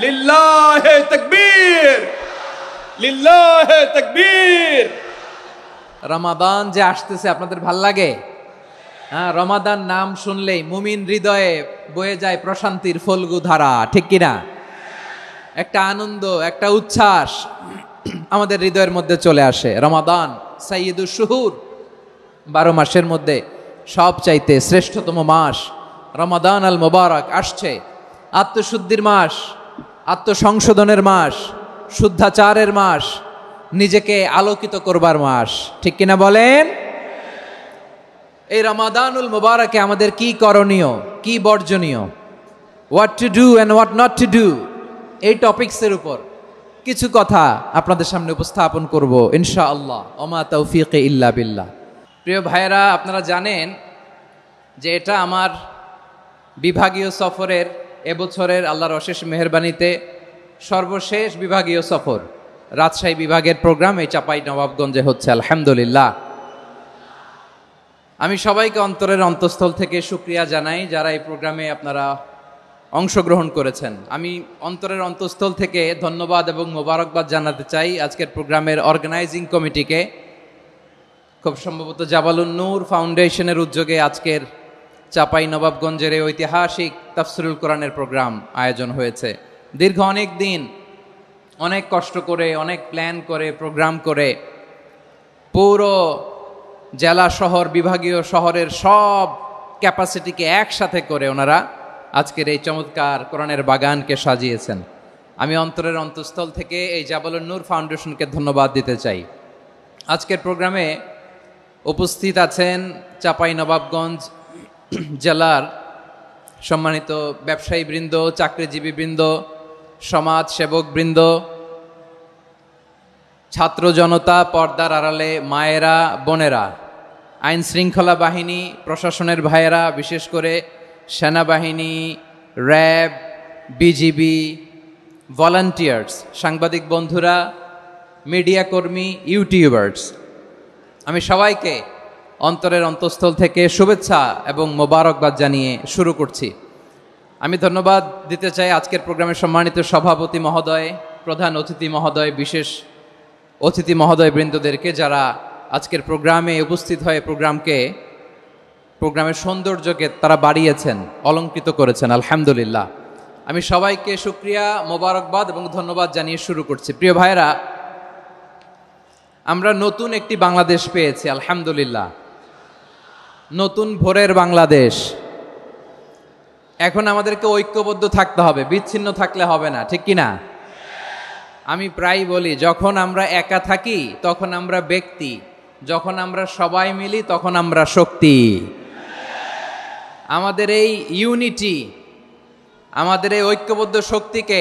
লিল্লাহে তাকবীর, লিল্লাহে তাকবীর। রমাদান যে আসতেছে আপনাদের ভাল লাগে? হ্যাঁ, রমাদান নাম শুনলেই মুমিন হৃদয়ে বয়ে যায় প্রশান্তির ফল্গু ধারা, ঠিক কিনা? একটা আনন্দ, একটা উচ্ছ্বাস আমাদের হৃদয়ের মধ্যে চলে আসে। রমাদান সাইয়্যিদুশ শুহুর, 12 মাসের মধ্যে সব চাইতে শ্রেষ্ঠতম মাস রমাদান আল মুবারক আসছে। আত্মশুদ্ধির মাস, আত্মসংশোধনের মাস, শুদ্ধাচারের মাস, নিজেকে আলোকিত করবার মাস, ঠিক কিনা বলেন? এই রমাদানুল মুবারকে আমাদের কি করণীয়, কি বর্জনীয়, what to do and what not to do, এই টপিকসের উপর কিছু কথা আপনাদের সামনে উপস্থাপন করব ইনশাআল্লাহ। ওমা তৌফিক ইল্লা বিল্লাহ। প্রিয় ভাইয়েরা, আপনারা জানেন যে এটা আমার বিভাগীয় সফরের, এবছরের আল্লাহর অশেষ মেহেরবানিতে সর্বশেষ বিভাগীয় সফর। রাজশাহী বিভাগের প্রোগ্রাম এই চাপাই নবাবগঞ্জে হচ্ছে, আলহামদুলিল্লাহ। আমি সবাইকে অন্তরের অন্তঃস্থল থেকে শুকরিয়া জানাই যারা এই প্রোগ্রামে আপনারা অংশগ্রহণ করেছেন। আমি অন্তরের অন্তঃস্থল থেকে ধন্যবাদ এবং মোবারকবাদ জানাতে চাই আজকের প্রোগ্রামের অর্গানাইজিং কমিটিকে। খুব সম্ভবত জাবালুন নূর ফাউন্ডেশনের উদ্যোগে আজকের চাপাই নবাবগঞ্জের এই ঐতিহাসিক তাফসিরুল কোরআনের প্রোগ্রাম আয়োজন হয়েছে। দীর্ঘ অনেক দিন অনেক কষ্ট করে, অনেক প্ল্যান করে, প্রোগ্রাম করে পুরো জেলা শহর, বিভাগীয় শহরের সব ক্যাপাসিটিকে একসাথে করে ওনারা আজকের এই চমৎকার কোরআনের বাগানকে সাজিয়েছেন। আমি অন্তরের অন্তঃস্থল থেকে এই জাবালুন নূর ফাউন্ডেশনকে ধন্যবাদ দিতে চাই। আজকের প্রোগ্রামে উপস্থিত আছেন চাপাই নবাবগঞ্জ জেলার সম্মানিত ব্যবসায়ী বৃন্দ, চাকরিজীবী বৃন্দ, সমাজ সেবক বৃন্দ, ছাত্র জনতা, পর্দার আড়ালে মায়েরা, বোনেরা, আইন শৃঙ্খলা বাহিনী, প্রশাসনের ভাইয়েরা, বিশেষ করে সেনাবাহিনী, র্যাব, বিজিবি, ভলান্টিয়ার্স, সাংবাদিক বন্ধুরা, মিডিয়া কর্মী, ইউটিউবার্স, আমি সবাইকে অন্তরের অন্তঃস্থল থেকে শুভেচ্ছা এবং মোবারকবাদ জানিয়ে শুরু করছি। আমি ধন্যবাদ দিতে চাই আজকের প্রোগ্রামের সম্মানিত সভাপতি মহোদয়, প্রধান অতিথি মহোদয়, বিশেষ অতিথি মহোদয় বৃন্দদেরকে যারা আজকের প্রোগ্রামে উপস্থিত হয়ে প্রোগ্রামের সৌন্দর্যকে তারা বাড়িয়েছেন, অলঙ্কৃত করেছেন, আলহামদুলিল্লাহ। আমি সবাইকে শুকরিয়া, মোবারকবাদ এবং ধন্যবাদ জানিয়ে শুরু করছি। প্রিয় ভাইয়েরা, আমরা নতুন একটি বাংলাদেশ পেয়েছি, আলহামদুলিল্লাহ। নতুন ভোরের বাংলাদেশ। এখন আমাদেরকে ঐক্যবদ্ধ থাকতে হবে, বিচ্ছিন্ন থাকলে হবে না, ঠিক কিনা? আমি প্রায় বলি, যখন আমরা একা থাকি তখন আমরা ব্যক্তি, যখন আমরা সবাই মিলি তখন আমরা শক্তি। আমাদের এই ইউনিটি, আমাদের এই ঐক্যবদ্ধ শক্তিকে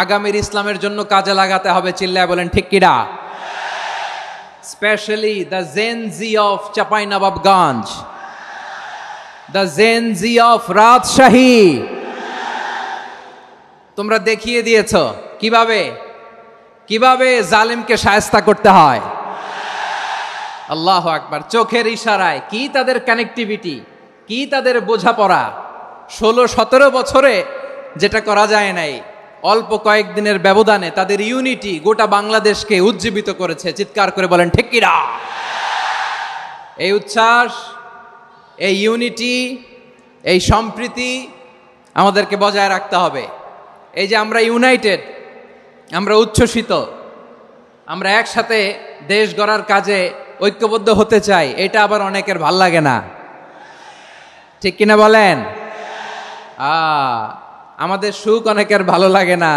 আগামীর ইসলামের জন্য কাজে লাগাতে হবে, চিল্লায় বলেন ঠিক কিনা? Specially the Gen Z of Chapainawabganj, the Gen Z of Rajshahi. তোমরা দেখিয়ে দিয়েছ কিভাবে জালিমকে শায়েস্তা করতে হয়। আল্লাহু আকবার। চোখের ইশারায় কি তাদের কানেক্টিভিটি, কি তাদের বোঝাপড়া। 16-17 বছরে যেটা করা যায় নাই, অল্প কয়েকদিনের ব্যবধানে তাদের ইউনিটি গোটা বাংলাদেশকে উজ্জীবিত করেছে। চিৎকার করে বলেন ঠিক কিনা? এই উচ্ছ্বাস, এই ইউনিটি, এই সম্প্রীতি আমাদেরকে বজায় রাখতে হবে। এই যে আমরা ইউনাইটেড, আমরা উচ্ছ্বসিত, আমরা একসাথে দেশ গড়ার কাজে ঐক্যবদ্ধ হতে চাই, এটা আবার অনেকের ভাল লাগে না, ঠিক কিনা বলেন? আমাদের সুখ অনেকের ভালো লাগে না।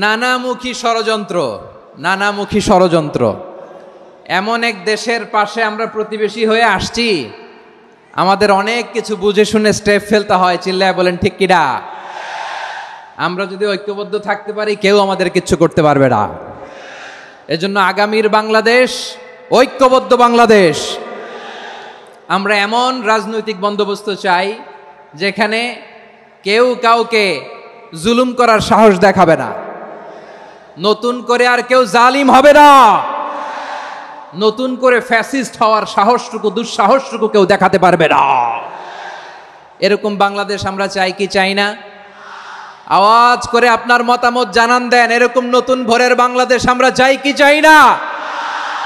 নানামুখী ষড়যন্ত্র। এমন এক দেশের পাশে আমরা প্রতিবেশী হয়ে আসছি, আমাদের অনেক কিছু বুঝে শুনে স্টেপ ফেলতে হয়, চিল্লায় বলেন ঠিক কিনা? আমরা যদি ঐক্যবদ্ধ থাকতে পারি, কেউ আমাদের কিচ্ছু করতে পারবে না। এজন্য আগামীর বাংলাদেশ ঐক্যবদ্ধ বাংলাদেশ। আমরা এমন রাজনৈতিক বন্দোবস্ত চাই যেখানে কেউ কাউকে জুলুম করার সাহস দেখাবে না, নতুন করে আর কেউ জালিম হবে না, নতুন করে ফ্যাসিস্ট হওয়ার সাহসটুকু, দুঃসাহসটুকু কেউ দেখাতে পারবে না। এরকম বাংলাদেশ আমরা চাই কি চাই না? আওয়াজ করে আপনার মতামত জানান দেন। এরকম নতুন ভোরের বাংলাদেশ আমরা চাই কি চাই না?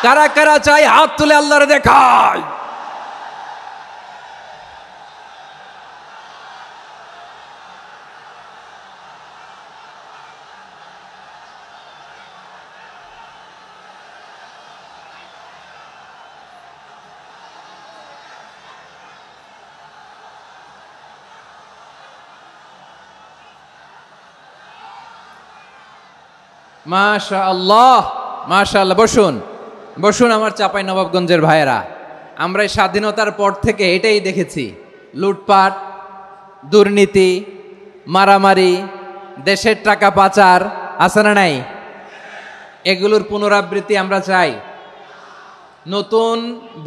কারা কারা চাই হাত তুলে আল্লাহর দেখায়। মাশাআল্লাহ, মাশাআল্লাহ। বসুন বসুন আমার চাঁপাই নবাবগঞ্জের ভাইয়েরা। আমরা এই স্বাধীনতার পর থেকে এটাই দেখেছি, লুটপাট, দুর্নীতি, মারামারি, দেশের টাকা পাচার, আছে না নাই? এগুলোর পুনরাবৃত্তি আমরা চাই। নতুন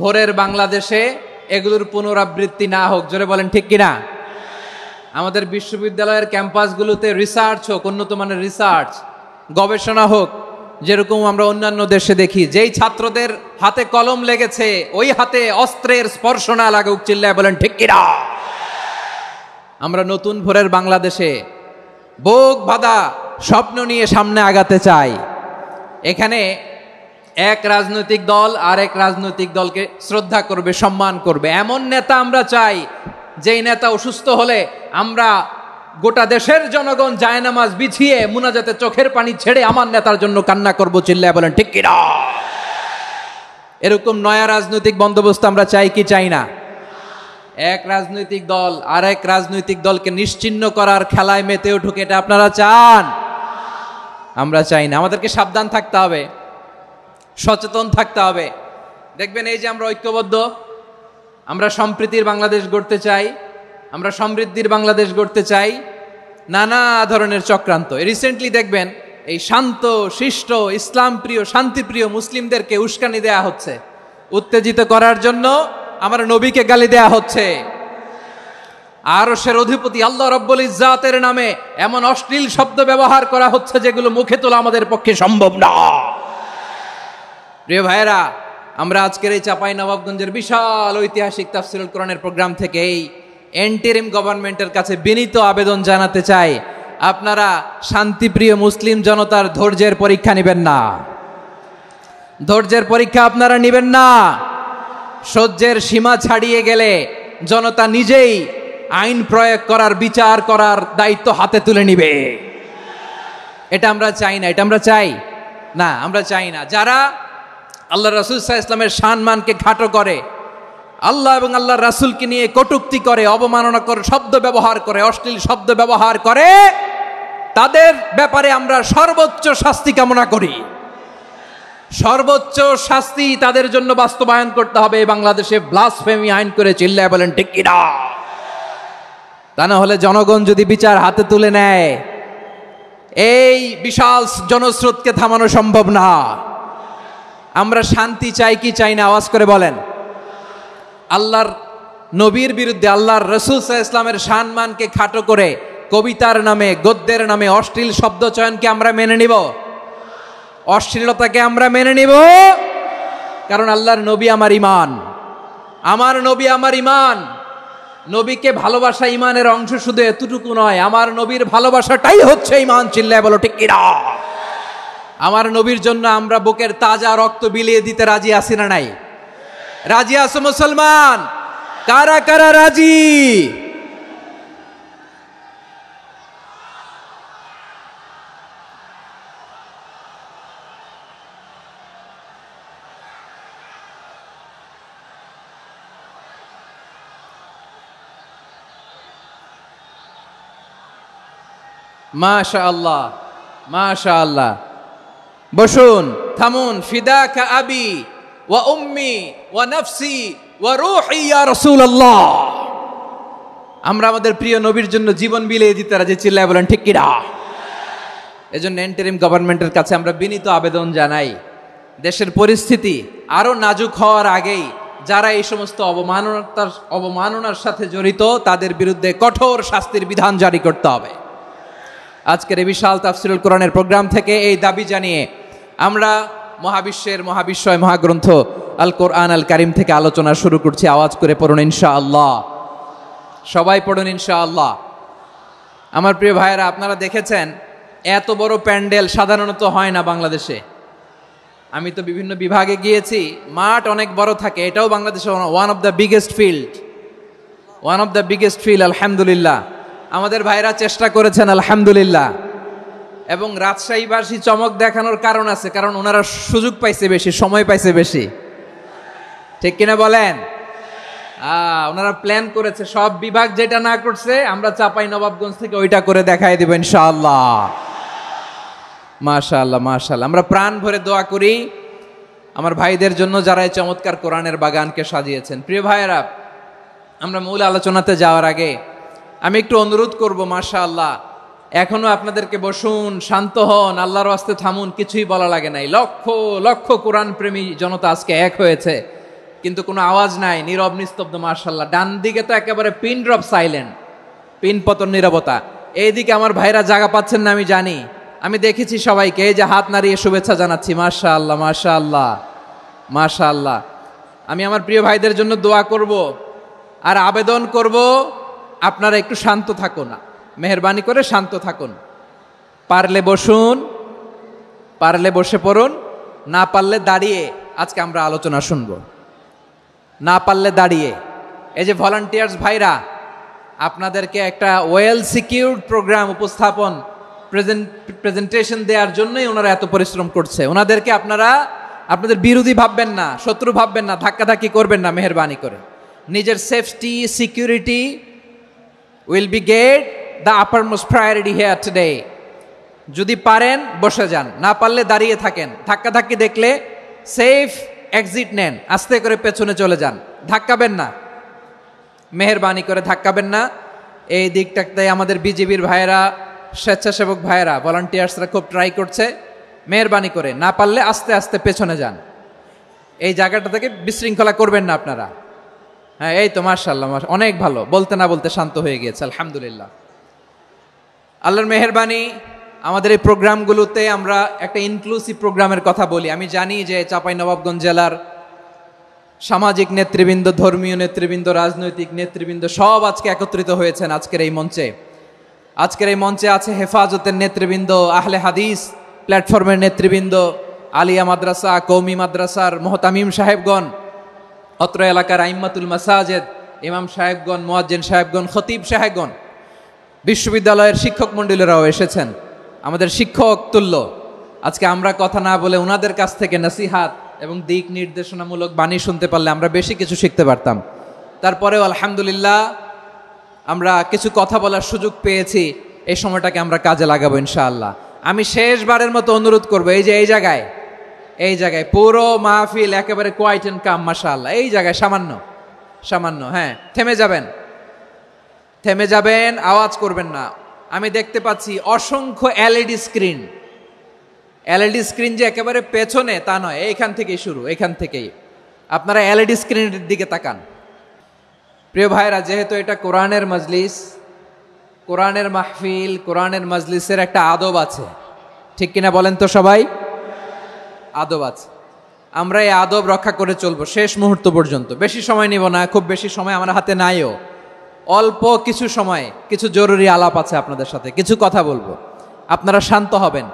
ভোরের বাংলাদেশে এগুলোর পুনরাবৃত্তি না হোক। জোরে বলেন ঠিক কিনা? আমাদের বিশ্ববিদ্যালয়ের ক্যাম্পাসগুলোতে রিসার্চ হোক, উন্নত মানের রিসার্চ, গবেষণা হোক, যেরকম আমরা অন্যান্য দেশে দেখি। যেই ছাত্রদের হাতে কলম লেগেছে ওই হাতে অস্ত্রের স্পর্শ না লাগুক। চিল্লায় বলেন ঠিক কিনা? আমরা নতুন ভোরের বাংলাদেশে বুক বাঁধা স্বপ্ন নিয়ে সামনে আগাতে চাই। এখানে এক রাজনৈতিক দল আর এক রাজনৈতিক দলকে শ্রদ্ধা করবে, সম্মান করবে, এমন নেতা আমরা চাই যেই নেতা অসুস্থ হলে আমরা গোটা দেশের জনগণ জায়নামাজ বিছিয়ে মুনাজাতে চোখের পানি ছেড়ে আমার নেতার জন্য কান্না করব। চিল্লায় বলেন ঠিক কিনা? এরকম নয়া রাজনৈতিক বন্দোবস্ত আমরা চাই কি চাই না? এক রাজনৈতিক দল আর এক রাজনৈতিক দলকে নিশ্চিহ্ন করার খেলায় মেতে উঠুক, এটা আপনারা চান? আমরা চাই না। আমাদেরকে সাবধান থাকতে হবে, সচেতন থাকতে হবে। দেখবেন এই যে আমরা ঐক্যবদ্ধ, আমরা সম্প্রীতির বাংলাদেশ গড়তে চাই, আমরা সমৃদ্ধির বাংলাদেশ গড়তে চাই। নানা ধরনের চক্রান্ত। রিসেন্টলি দেখবেন এই শান্ত শিষ্ট ইসলাম প্রিয় শান্তিপ্রিয় মুসলিমদেরকে উস্কানি দেয়া হচ্ছে, উত্তেজিত করার জন্য আমার নবীকে গালি দেয়া হচ্ছে। আরশের অধিপতি আল্লাহ রব্বুল ইজ্জাতের নামে এমন অশ্লীল শব্দ ব্যবহার করা হচ্ছে যেগুলো মুখে তোলা আমাদের পক্ষে সম্ভব না। প্রিয় ভাইয়েরা, আমরা আজকের এই চাঁপাই নবাবগঞ্জের বিশাল ঐতিহাসিক তাফসীরুল কোরআনের প্রোগ্রাম থেকে এই এন্টিরিম গভর্নমেন্টের কাছে বিনীত আবেদন জানাতে চাই, আপনারা শান্তিপ্রিয় মুসলিম জনতার ধৈর্যের পরীক্ষা নেবেন না। ধৈর্যের পরীক্ষা আপনারা নেবেন না। সহ্যের সীমা ছাড়িয়ে গেলে জনতা নিজেই আইন প্রয়োগ করার, বিচার করার দায়িত্ব হাতে তুলে নিবে। এটা আমরা চাই না। এটা আমরা চাই না, আমরা চাই না। যারা আল্লাহ রাসূল সাল্লাল্লাহু আলাইহি ওয়াসাল্লামের সম্মানকে খাটো করে, আল্লাহ এবং আল্লাহর রাসূলকে নিয়ে কটূক্তি করে, অবমাননাকর শব্দ ব্যবহার করে, অশ্লীল শব্দ ব্যবহার করে, তাদের ব্যাপারে আমরা সর্বোচ্চ শাস্তি কামনা করি। সর্বোচ্চ শাস্তি তাদের জন্য বাস্তবায়ন করতে হবে। বাংলাদেশে ব্লাসফেমি আইন করে। চিল্লায় বলেন ঠিক কিনা? তা না হলে জনগণ যদি বিচার হাতে তুলে নেয়, এই বিশাল জনস্রোতকে থামানো সম্ভব না। আমরা শান্তি চাই কি চাই না? আওয়াজ করে বলেন। আল্লাহর নবীর বিরুদ্ধে, আল্লাহর রাসূল সাল্লাল্লাহু আলাইহি ওয়াসাল্লামের সম্মানকে খাটো করে কবিতার নামে, গদ্যের নামে অশ্লীল শব্দ চয়নকে আমরা মেনে নিব? অশ্লীলতাকে আমরা মেনে নিব? কারণ আল্লাহর নবী আমার ঈমান, আমার নবী আমার ঈমান। নবীকে ভালোবাসা ঈমানের অংশ শুধু এতটুকু নয়, আমার নবীর ভালোবাসাটাই হচ্ছে ঈমান। চিল্লায় বলো ঠিক কিনা? আমার নবীর জন্য আমরা বুকের তাজা রক্ত বিলিয়ে দিতে রাজি আছি না নাই? রাজি আছো মুসলমান? কারা কারা রাজি? মাশাআল্লাহ, মাশাআল্লাহ। বসুন, থামুন। ফিদাকা আবি ওয়া উম্মি ওয়া নাফসি ওয়া রূহি ইয়া রাসূলুল্লাহ। আমরা আমাদের প্রিয় নবীর জন্য জীবন বিলিয়ে দিতে রাজি। চিল্লায় বলেন ঠিক কিনা? এজন্য ইন্টারিম গভর্নমেন্টের কাছে আমরা বিনীত আবেদন জানাই, দেশের পরিস্থিতি আরো নাজুক হওয়ার আগেই যারা এই সমস্ত অবমাননার সাথে জড়িত তাদের বিরুদ্ধে কঠোর শাস্তির বিধান জারি করতে হবে। আজকের এই বিশাল তাফসীরুল কোরআনের প্রোগ্রাম থেকে এই দাবি জানিয়ে আমরা মহাবিশ্বের মহাবিশ্বয় মহাগ্রন্থ আল কোরআন আল কারিম থেকে আলোচনা শুরু করছি। আওয়াজ করে পড়ুন ইনশাআল্লাহ। সবাই পড়ুন ইনশাআল্লাহ। আমার প্রিয় ভাইয়েরা, আপনারা দেখেছেন এত বড় প্যান্ডেল সাধারণত হয় না বাংলাদেশে। আমি তো বিভিন্ন বিভাগে গিয়েছি, মাঠ অনেক বড় থাকে। এটাও বাংলাদেশে one of the biggest field. আলহামদুলিল্লাহ, আমাদের ভাইরা চেষ্টা করেছেন, আলহামদুলিল্লাহ। এবং রাজশাহীবাসী চমক দেখানোর কারণ আছে, কারণ ওনারা সুযোগ পাইছে বেশি, সময় পাইছে বেশি, ঠিক কিনা বলেন? ওনারা প্ল্যান করেছে, সব বিভাগ যেটা না করছে আমরা চাপাই নবাবগঞ্জ থেকে ওইটা করে দেখাই দেব ইনশাআল্লাহ। মাশাআল্লাহ মাশাআল্লাহ। আমরা প্রাণ ভরে দোয়া করি আমার ভাইদের জন্য, যারা এই চমৎকার কোরআনের বাগানকে সাজিয়েছেন। প্রিয় ভাইয়েরা, আমরা মূল আলোচনাতে যাওয়ার আগে আমি একটু অনুরোধ করব, মাশাআল্লাহ, এখনো আপনাদেরকে বসুন, শান্ত হন, আল্লাহর ওয়াস্তে থামুন, কিছুই বলা লাগে নাই। লক্ষ লক্ষ কোরআন প্রেমী জনতা আজকে এক হয়েছে, কিন্তু কোনো আওয়াজ নাই, নীরব নিস্তব্ধ। মাশাআল্লাহ, ডান দিকে তো একেবারে পিন ড্রপ সাইলেন্ট, পিন পতন নীরবতা। এইদিকে আমার ভাইরা জায়গা পাচ্ছেন না আমি জানি, আমি দেখেছি সবাইকে, এই যে হাত নাড়িয়ে শুভেচ্ছা জানাচ্ছি। মাশাআল্লাহ মাশাআল্লাহ মাশাআল্লাহ। আমি আমার প্রিয় ভাইদের জন্য দোয়া করব আর আবেদন করব, আপনারা একটু শান্ত থাকুন, মেহেরবানি করে শান্ত থাকুন। পারলে বসুন, পারলে বসে পড়ুন, না পারলে দাঁড়িয়ে আজকে আমরা আলোচনা শুনবো। না পারলে দাঁড়িয়ে। এই যে ভলান্টিয়ার্স ভাইরা, আপনাদেরকে একটা ওয়েল সিকিউরড প্রোগ্রাম উপস্থাপন প্রেজেন্টেশন দেওয়ার জন্যই ওনারা এত পরিশ্রম করছে। ওনাদেরকে আপনারা আপনাদের বিরোধী ভাববেন না, শত্রু ভাববেন না, ধাক্কাধাক্কি করবেন না, মেহেরবানি করে। নিজের safety security will be get the uppermost priority here today. যদি পারেন বসে যান, না পারলে দাঁড়িয়ে থাকেন। ধাক্কাধাক্কি দেখলে সেফ এক্সিট নেন, আস্তে করে পেছনে চলে যান, ধাক্কাবেন না, মেহেরবানি করে ধাক্কাবেন না। এই দিকটাতে আমাদের বিজিবির ভাইয়েরা, স্বেচ্ছাসেবক ভাইয়েরা, ভলান্টিয়ার্সরা খুব ট্রাই করছে। মেহেরবানি করে না পারলে আস্তে আস্তে পেছনে যান, এই জায়গাটা থেকে বিশৃঙ্খলা করবেন না আপনারা। হ্যাঁ, এই তো মাশাআল্লাহ, অনেক ভালো, বলতে না বলতে শান্ত হয়ে গিয়েছে, আলহামদুলিল্লাহ। আল্লাহর মেহেরবানি, আমাদের এই প্রোগ্রামগুলোতে আমরা একটা ইনক্লুসিভ প্রোগ্রামের কথা বলি। আমি জানি যে চাঁপাইনবাবগঞ্জ জেলার সামাজিক নেতৃবৃন্দ, ধর্মীয় নেতৃবৃন্দ, রাজনৈতিক নেতৃবৃন্দ সব আজকে একত্রিত হয়েছেন আজকের এই মঞ্চে। আজকের এই মঞ্চে আছে হেফাজতের নেতৃবৃন্দ, আহলে হাদিস প্ল্যাটফর্মের নেতৃবৃন্দ, আলিয়া মাদ্রাসা, কৌমি মাদ্রাসার মোহতামিম সাহেবগণ, অত্র এলাকার আইম্মাতুল মাসাজেদ, ইমাম সাহেবগণ, মুয়াজ্জিন সাহেবগণ, খতিব সাহেবগণ, বিশ্ববিদ্যালয়ের শিক্ষক মণ্ডলীরাও এসেছেন, আমাদের শিক্ষক তুল্য। আজকে আমরা কথা না বলে ওনাদের কাছ থেকে নসিহাত এবং দিক নির্দেশনামূলক বাণী শুনতে পারলে আমরা বেশি কিছু শিখতে পারতাম। তারপরেও আলহামদুলিল্লাহ আমরা কিছু কথা বলার সুযোগ পেয়েছি, এই সময়টাকে আমরা কাজে লাগাবো ইনশাআল্লাহ। আমি শেষবারের মতো অনুরোধ করবো, এই যে এই জায়গায় পুরো মাহফিল একেবারে কোয়াইট এন্ড কাম, মাশাআল্লাহ। এই জায়গায় সামান্য হ্যাঁ, থেমে যাবেন, আওয়াজ করবেন না। আমি দেখতে পাচ্ছি অসংখ্য এলইডি স্ক্রিন যে একেবারে পেছনে তা নয়, এইখান থেকেই শুরু, এখান থেকেই আপনারা এলইডি স্ক্রিনের দিকে তাকান। প্রিয় ভাইরা, যেহেতু এটা কোরআনের মজলিস, কোরআনের মাহফিল, কোরআনের মজলিসের একটা আদব আছে, ঠিক কিনা বলেন তো সবাই? আদব আছে, আমরা এই আদব রক্ষা করে চলবো শেষ মুহূর্ত পর্যন্ত। বেশি সময় নিব না, খুব বেশি সময় আমার হাতে নাইও, অল্প কিছু সময় কিছু জরুরি আলাপ আছে আপনাদের সাথে, কিছু কথা বলবো, আপনারা শান্ত হবেন।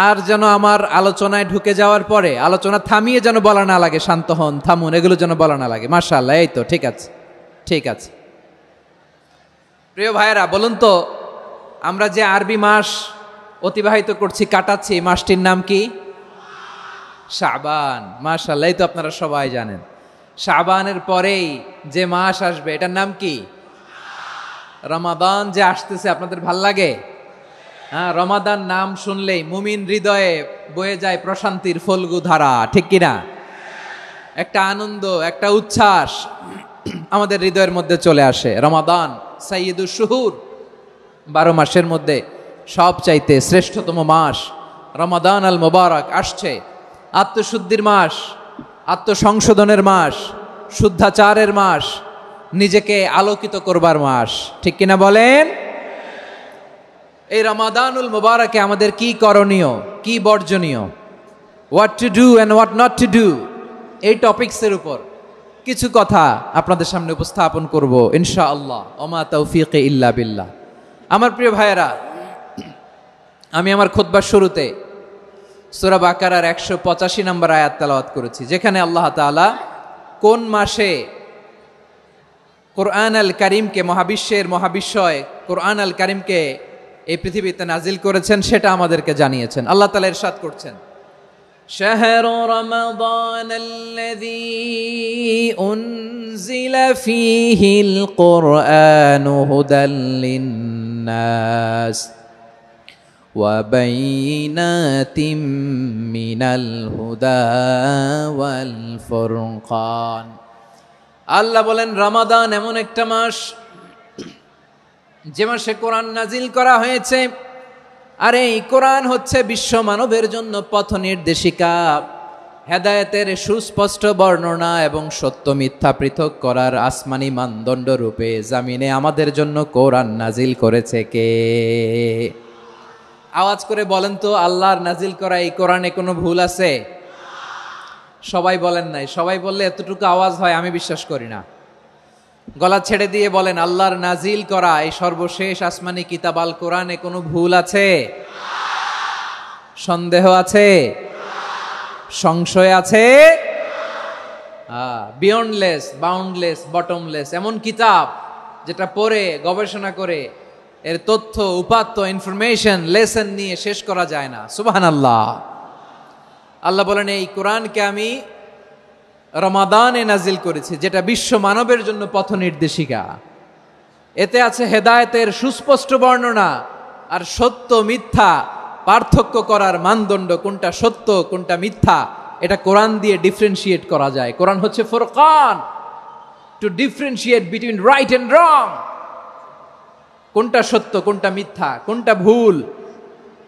আর যেন আমার আলোচনায় ঢুকে যাওয়ার পরে আলোচনা থামিয়ে যেন বলা না লাগে, শান্ত হন, থামুন, এগুলো যেন বলা না লাগে। মাশাআল্লাহ, এই তো ঠিক আছে। প্রিয় ভাইয়েরা, বলুন তো, আমরা যে আরবি মাস অতিবাহিত করছি, কাটাচ্ছি, মাসটির নাম কি? শাবান। মাশাআল্লাহ, এই তো আপনারা সবাই জানেন। শাবানের পরেই যে মাস আসবে এটার নাম কি? রমাদান যে আসতেছে, আপনাদের ভাল লাগে? হ্যাঁ, রমাদান নাম শুনলেই মুমিন হৃদয়ে বয়ে যায় প্রশান্তির ফল্গু ধারা, ঠিক কিনা? একটা আনন্দ, একটা উচ্ছ্বাস আমাদের হৃদয়ের মধ্যে চলে আসে। রমাদান সাইয়্যিদুশ শুহুর, 12 মাসের মধ্যে সবচাইতে শ্রেষ্ঠতম মাস রমাদান আল মুবারক আসছে। আত্মশুদ্ধির মাস, আত্মসংশোধনের মাস, শুদ্ধাচারের মাস, নিজেকে আলোকিত করবার মাস, ঠিক কিনা বলেন? এই রমাদানুল মুবারকে আমাদের কি করণীয়, কি বর্জনীয়, what to do and what not to do, এই টপিকসের উপর কিছু কথা আপনাদের সামনে উপস্থাপন করব ইনশাআল্লাহ। ওমা তৌফিকে ইল্লা বিল্লাহ। আমার প্রিয় ভাইয়েরা, আমি আমার খুতবার শুরুতে সূরা বাকারার 185 নম্বর আয়াত তেলাওয়াত করেছি, যেখানে আল্লাহ তাআলা কোন মাসে কোরআন আল কারীমকে, মহাবিশ্বের মহাবিশ্বয় কোরআন আল কারীমকে এই পৃথিবীতে নাজিল করেছেন সেটা আমাদেরকে জানিয়েছেন। আল্লাহ তাআলা ইরশাদ করছেন, শাহরু রমাদান আল্লাযী উনজিলা ফীহিল কুরআনু হুদাল লিন্নাস ওয়া বাইনাতিম মিনাল হুদা ওয়াল ফুরকান। আল্লাহ বলেন, রমাদান এমন একটা মাস যে মাসে কোরআন নাজিল করা হয়েছে, আর এই কোরআন হচ্ছে বিশ্ব মানবের জন্য পথ নির্দেশিকা, হেদায়েতের সুস্পষ্ট বর্ণনা এবং সত্য মিথ্যা পৃথক করার আসমানি মানদণ্ড রূপে জামিনে আমাদের জন্য কোরআন নাজিল করেছে কে? আওয়াজ করে বলেন তো, আল্লাহর নাজিল করা এই কোরআনে কোনো ভুল আছে? সবাই বলেন নাই। সবাই বললে এতটুকু আওয়াজ হয় আমি বিশ্বাস করি না। গলা ছেড়ে দিয়ে বলেন, আল্লাহর নাজিল করা এই সর্বশেষ আসমানি কিতাব আল কোরআনে কোনো ভুল আছে? সন্দেহ আছে? সংশয় আছে? বিয়ন্ডলেস, বাউন্ডলেস, বটমলেস, এমন কিতাব যেটা পড়ে গবেষণা করে এর তথ্য, উপাত্ত, ইনফরমেশন, লেসন নিয়ে শেষ করা যায় না। সুবহানাল্লাহ। আল্লাহ বলেন, এই কোরআনকে আমি রমাদানে নাজিল করেছি, যেটা বিশ্ব মানবের জন্য পথ নির্দেশিকা। এতে আছে হেদায়েতের সুস্পষ্ট বর্ণনা আর সত্য মিথ্যা পার্থক্য করার মানদণ্ড, কোনটা সত্য কোনটা মিথ্যা এটা কোরআন দিয়ে ডিফারেন্সিয়েট করা যায়। কোরআন হচ্ছে ফুরকান, to differentiate between right and wrong. কোনটা সত্য কোনটা মিথ্যা, কোনটা ভুল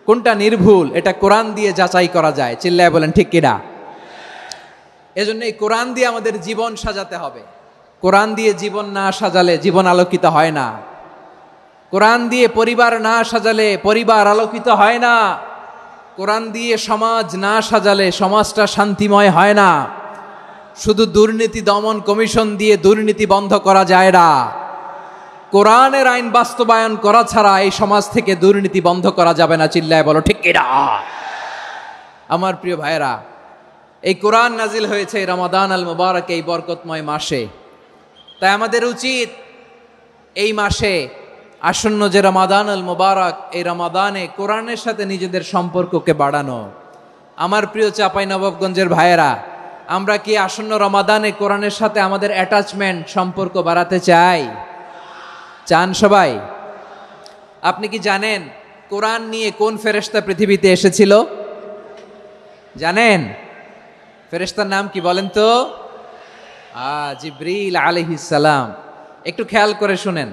কোনটা নির্ভুল, এটা কোরআন দিয়ে যাচাই করা যায়। চিল্লায় বলেন ঠিক কিনা? এজন্য এই কোরআন দিয়ে আমাদের জীবন সাজাতে হবে। কোরআন দিয়ে জীবন না সাজালে জীবন আলোকিত হয় না। কোরআন দিয়ে পরিবার না সাজালে পরিবার আলোকিত হয় না। কোরআন দিয়ে সমাজ না সাজালে সমাজটা শান্তিময় হয় না। শুধু দুর্নীতি দমন কমিশন দিয়ে দুর্নীতি বন্ধ করা যায় না। কোরআনের আইন বাস্তবায়ন করা ছাড়া এই সমাজ থেকে দুর্নীতি বন্ধ করা যাবে না। চিল্লায় বলো ঠিক কিনা? আমার প্রিয় ভাইয়েরা, এই কোরআন নাজিল হয়েছে রমাদান আল মুবারক, এই বরকতময় মাসে। তাই আমাদের উচিত এই মাসে আসন্ন যে রমাদান আল মুবারক, এই রমাদানে কোরআনের সাথে নিজেদের সম্পর্ককে বাড়ানো। আমার প্রিয় চাঁপাইনবাবগঞ্জের ভাইয়েরা, আমরা কি আসন্ন রমাদানে কোরআনের সাথে আমাদের অ্যাটাচমেন্ট, সম্পর্ক বাড়াতে চাই? চান সবাই? আপনি কি জানেন কোরআন নিয়ে কোন ফেরেশতা পৃথিবীতে এসেছিল? জানেন? ফেরেশতার নাম কি বলেন তো? জিবরিল আলাইহিস সালাম। একটু খেয়াল করে শুনেন,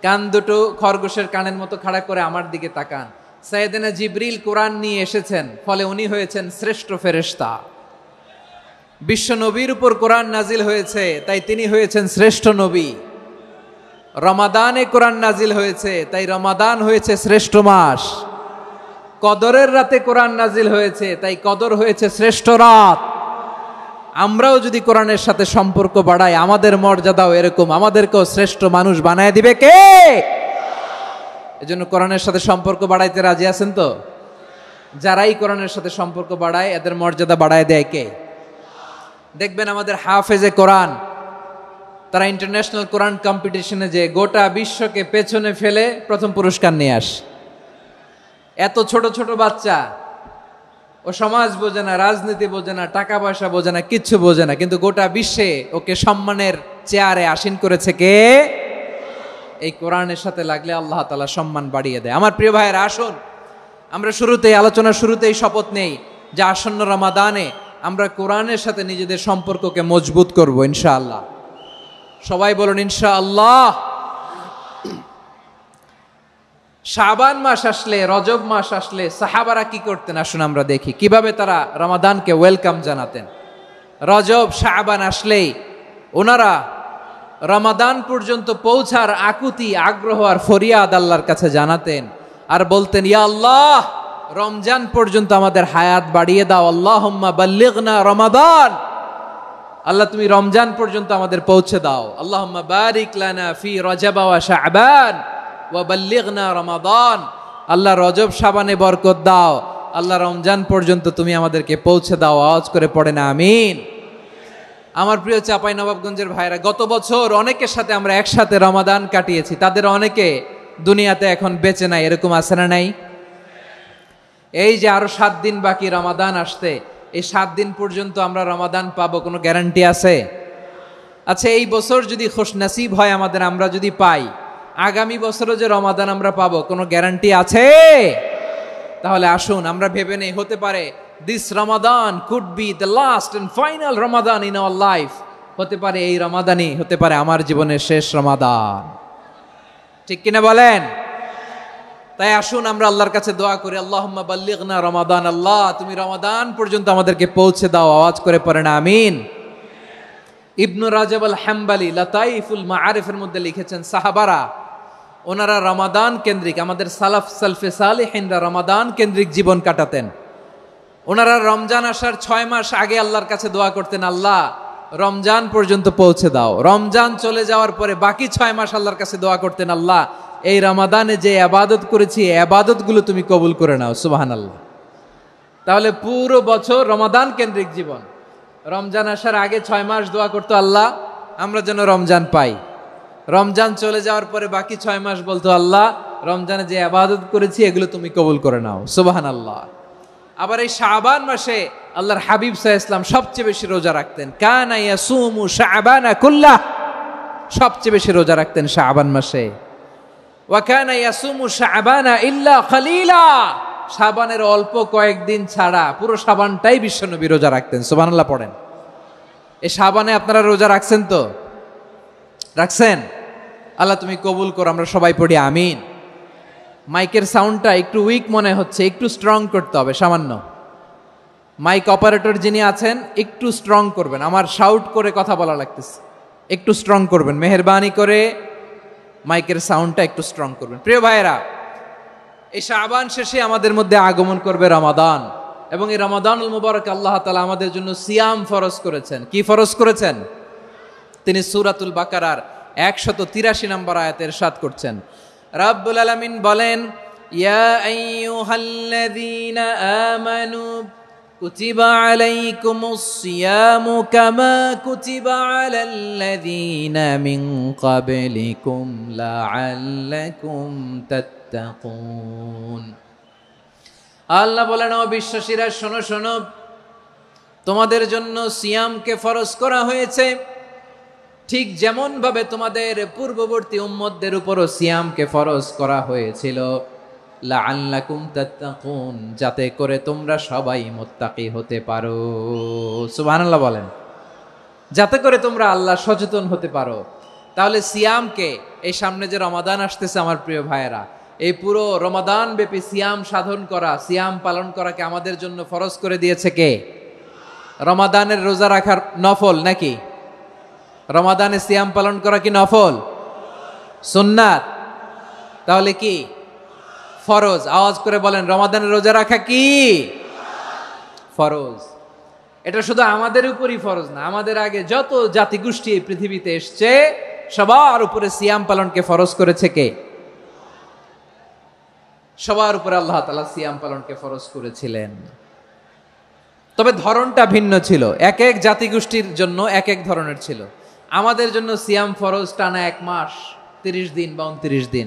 কান দুটো খরগোশের কানের মতো খাড়া করে আমার দিকে তাকান। সাইয়েদনা জিবরিল কোরআন নিয়ে এসেছেন, ফলে উনি হয়েছেন শ্রেষ্ঠ ফেরেশতা। বিশ্ব নবীর উপর কোরআন নাজিল হয়েছে, তাই তিনি হয়েছেন শ্রেষ্ঠ নবী। রমাদানে কোরআন নাজিল হয়েছে, তাই রমাদান হয়েছে শ্রেষ্ঠ মাস। কদরের রাতে কোরআন নাজিল হয়েছে, তাই কদর হয়েছে শ্রেষ্ঠ রাত। আমরাও যদি কোরআনের সাথে সম্পর্ক বাড়াই, আমাদের মর্যাদাও এরকম, আমাদেরকেও শ্রেষ্ঠ মানুষ বানায় দিবে কে? এজন্য কোরআনের সাথে সম্পর্ক বাড়াইতে রাজি আছেন তো? যারাই কোরআনের সাথে সম্পর্ক বাড়ায় এদের মর্যাদা বাড়ায় দেয় কে? দেখবেন আমাদের হাফেজে কোরআন, তারা ইন্টারন্যাশনাল কোরআন কম্পিটিশনে যে গোটা বিশ্বকে পেছনে ফেলে প্রথম পুরস্কার নিয়ে আসে। এত ছোট ছোট বাচ্চা, ও সমাজ বোঝে না, রাজনীতি বোঝে না, টাকা পয়সা বোঝে না, কিচ্ছু বোঝে না, কিন্তু গোটা বিশ্বে ওকে সম্মানের চেয়ারে আসীন করেছে কে? এই কোরআনের সাথে লাগলে আল্লাহ তাআলা সম্মান বাড়িয়ে দেয়। আমার প্রিয় ভাইয়েরা, আসুন আমরা শুরুতেই, আলোচনার শুরুতেই শপথ নেই যে আসন্ন রমাদানে আমরা কোরআনের সাথে নিজেদের সম্পর্ককে মজবুত করব ইনশাআল্লাহ। সবাই বলুন ইনশাআল্লাহ। শাবান মাস আসলে, রজব মাস আসলে সাহাবারা কি করতেন আসুন আমরা দেখি, কিভাবে তারা রমাদানকে ওয়েলকাম জানাতেন। রজব শাবান আসলেই ওনারা রমাদান পর্যন্ত পৌঁছার আকুতি, আগ্রহ আর ফরিয়াদ আল্লাহর কাছে জানাতেন আর বলতেন, ইয়া আল্লাহ, রমজান পর্যন্ত আমাদের হায়াত বাড়িয়ে দাও। আল্লাহুম্মা বাল্লিগনা রমাদান, আল্লাহ তুমি রমজান পর্যন্ত আমাদের পৌঁছে দাও। আল্লাহুম্মা বারিক লানা ফি রজব ওয়া শাবান, ওয়া বাল্লিগনা রমাদান, আল্লাহ রজব শাবানে বরকত দাও, আল্লাহ রমজান পর্যন্ত তুমি আমাদেরকে পৌঁছে দাও। আওয়াজ করে পড়েন আমিন। আমার প্রিয় চাঁপাইনবাবগঞ্জের ভাইরা, গত বছর অনেকের সাথে আমরা একসাথে রমাদান কাটিয়েছি, তাদের অনেকে দুনিয়াতে এখন বেঁচে নাই, এরকম আছে না নাই? এই যে আরো 7 দিন বাকি রমাদান আসতে, এই 7 দিন পর্যন্ত আমরা রমাদান পাবো, কোনো গ্যারান্টি আছে? আচ্ছা, এই বছর যদি খুশনসিব হয় আমাদের, আমরা যদি পাই, আগামী বছরও যে রমাদান আমরা পাবো, কোনো গ্যারান্টি আছে? তাহলে আসুন আমরা ভেবে নেই, হতে পারে this Ramadan could be the last and final Ramadan in our life. হতে পারে এই রমাদানই হতে পারে আমার জীবনের শেষ রমাদান। ঠিক কিনা বলেন? তাই আসুন আমরা আল্লাহর কাছে দোয়া করি, আল্লাহুম্মা বাল্লিগনা রমাদান, আল্লাহ তুমি রমাদান পর্যন্ত আমাদেরকে পৌঁছে দাও। আওয়াজ করে পড়েন আমিন। ইবনু রাজব আল হাম্বালি লাতাইফুল মাআরিফের মধ্যে লিখেছেন, সাহাবারা ওনারা রমাদান কেন্দ্রিক, আমাদের সালাফ সালফে সালেহিনরা রমাদান কেন্দ্রিক জীবন কাটাতেন। ওনারা রমজান আসার 6 মাস আগে আল্লাহর কাছে দোয়া করতেন, আল্লাহ রমজান পর্যন্ত পৌঁছে দাও। রমজান চলে যাওয়ার পরে বাকি 6 মাস আল্লাহর কাছে দোয়া করতেন, আল্লাহ এই রমাদানে যে ইবাদত করেছি এই ইবাদতগুলো তুমি কবুল করে নাও। সুবহানাল্লাহ। তাহলে পুরো বছর রমাদান কেন্দ্রিক জীবন। রমজান আসার আগে 6 মাস দোয়া করতো, আল্লাহ আমরা যেন রমজান পাই। রমজান চলে যাওয়ার পরে বাকি 6 মাস বলতো, আল্লাহ রমজানে যে ইবাদত করেছি এগুলো তুমি কবুল করে নাও। সুবহানাল্লাহ। আবার এই শাবান মাসে আল্লাহর হাবিব সাল্লাল্লাহু আলাইহি ওয়াসাল্লাম সবচেয়ে বেশি রোজা রাখতেন। কানা ইয়াসুমু শাবানা কুল্লাহ, সবচেয়ে বেশি রোজা রাখতেন শাবান মাসে। ওয়া কানা ইয়াসুমু শাবানা ইল্লা কলিলা, শাবানের অল্প কয়েকদিন ছাড়া পুরো শাবানটাই বিশ্বনবী রোজা রাখতেন। সুবহানাল্লাহ পড়েন। এই শাবানে আপনারা রোজা রাখছেন তো? রাখছেন? আল্লাহ তুমি কবুল করো, আমরা সবাই পড়ি আমিন। মাইকের সাউন্ডটা একটু উইক মনে হচ্ছে, একটু স্ট্রং করতে হবে সামান্য। মাইক অপারেটর যিনি আছেন একটু স্ট্রং করবেন, আমার শাউট করে কথা বলা লাগতেছে, একটু স্ট্রং করবেন মেহেরবানি করে, মাইকের সাউন্ডটা একটু স্ট্রং করবেন। প্রিয় ভাইয়েরা, এই শাবান শেষে আমাদের মধ্যে আগমন করবে রমাদান, এবং এই রমাদানুল মুবারক আল্লাহ তাআলা আমাদের জন্য সিয়াম ফরজ করেছেন। কি ফরজ করেছেন? তিনি সূরাতুল বাকারার 183 নম্বর আয়াতে ইরশাদ করছেন, রাব্বুল আলামিন বলেন, ইয়া আইয়ুহাল্লাযীনা আমানু কুতিবা আলাইকুমুস সিয়ামু কামা কুতিবা আলাল্লাযীনা মিন ক্বাবলিকুম লাআল্লাকুম তাত্তাকুন। আল্লাহ বলেন, ও বিশ্বাসীরা শোনো শোনো, তোমাদের জন্য সিয়ামকে ফরজ করা হয়েছে, ঠিক যেমন ভাবে তোমাদের পূর্ববর্তী উম্মতদের উপরও সিয়ামকে ফরজ করা হয়েছিল, লাআল্লাকুম তাত্তাকুন, যাতে করে তোমরা সবাই মুত্তাকি হতে পারো। সুবহানাল্লাহ বলেন। যাতে করে তোমরা আল্লাহ সচেতন হতে পারো। তাহলে সিয়ামকে, এই সামনে যে রমাদান আসতেছে আমার প্রিয় ভাইয়েরা, এই পুরো রমাদান ব্যাপী সিয়াম সাধন করা, সিয়াম পালন করাকে আমাদের জন্য ফরজ করে দিয়েছে কে? রমাদানের রোজা রাখার নফল নাকি? রমাদানে সিয়াম পালন করা কি নফল? সুন্নাত? তাহলে কি ফরজ? আওয়াজ করে বলেন, রমাদানের রোজা রাখা কি ফরজ? এটা শুধু আমাদের উপরই ফরজ না, আমাদের আগে যত জাতিগোষ্ঠী এই পৃথিবীতে এসছে সবার উপরে সিয়াম পালনকে ফরজ করেছে কে? সবার উপরে আল্লাহ তাআলা সিয়াম পালনকে ফরজ করেছিলেন। তবে ধরনটা ভিন্ন ছিল, এক এক জাতিগোষ্ঠীর জন্য এক এক ধরনের ছিল। আমাদের জন্য সিয়াম ফরজ টানা 1 মাস 30 দিন বা 29 দিন।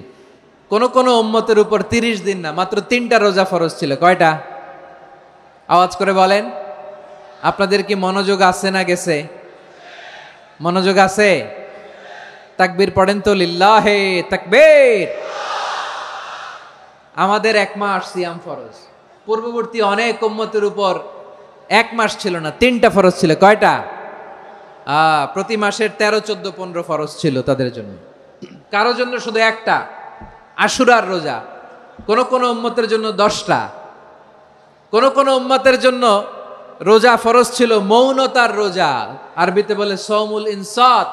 কোন কোন উম্মতের উপর 30 দিন না, মাত্র 3টা রোজা ফরজ ছিল। কয়টা? আওয়াজ করে বলেন। আপনাদের কি মনোযোগ আছে না গেছে? মনোযোগ আছে? তাকবীর পড়েন তো, লিল্লাহে তাকবীর। আমাদের 1 মাস সিয়াম ফরজ। পূর্ববর্তী অনেক উম্মতের উপর 1 মাস ছিল না, 3টা ফরজ ছিল। কয়টা? প্রতি মাসের 13, 14, 15 ফরজ ছিল তাদের জন্য। কারো জন্য শুধু একটা, আশুরার রোজা। কোন কোন উম্মতের জন্য 10টা। কোন কোন উম্মতের জন্য রোজা ফরজ ছিল মৌনতার রোজা, আরবিতে বলে সৌমুল ইনসাত,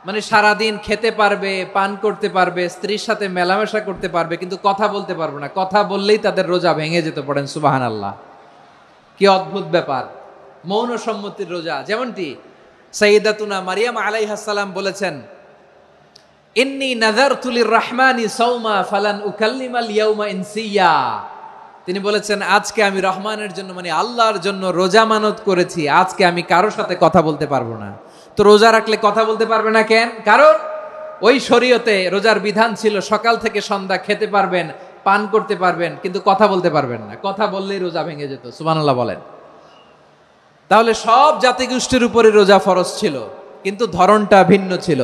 মানে সারাদিন খেতে পারবে, পান করতে পারবে, স্ত্রীর সাথে মেলামেশা করতে পারবে, কিন্তু কথা বলতে পারবে না। কথা বললেই তাদের রোজা ভেঙে যেত। পড়েন সুবহানাল্লাহ। কি অদ্ভুত ব্যাপার! মৌন সম্মতির রোজা। যেমনটি সাইয়্যিদাতুনা মারিয়াম আলাইহিস সালাম বলেছেন, ইন্নী নাযারতু লির-রাহমানি সাওমা ফালান উকাল্লিমাল ইয়াওমা ইনসিয়া। তিনি বলেছেন আজকে আমি রহমানের জন্য মানে আল্লাহর জন্য রোজা মানত করেছি, আজকে আমি কারোর সাথে কথা বলতে পারবো না। তো রোজা রাখলে কথা বলতে পারবে না কেন? কারণ ওই শরীয়তে রোজার বিধান ছিল সকাল থেকে সন্ধ্যা খেতে পারবেন, পান করতে পারবেন, কিন্তু কথা বলতে পারবেন না। কথা বললেই রোজা ভেঙে যেত। সুবহানাল্লাহ বলেন। তাহলে সব জাতিগোষ্ঠীর উপরে রোজা ফরজ ছিল, কিন্তু ধরনটা ভিন্ন ছিল।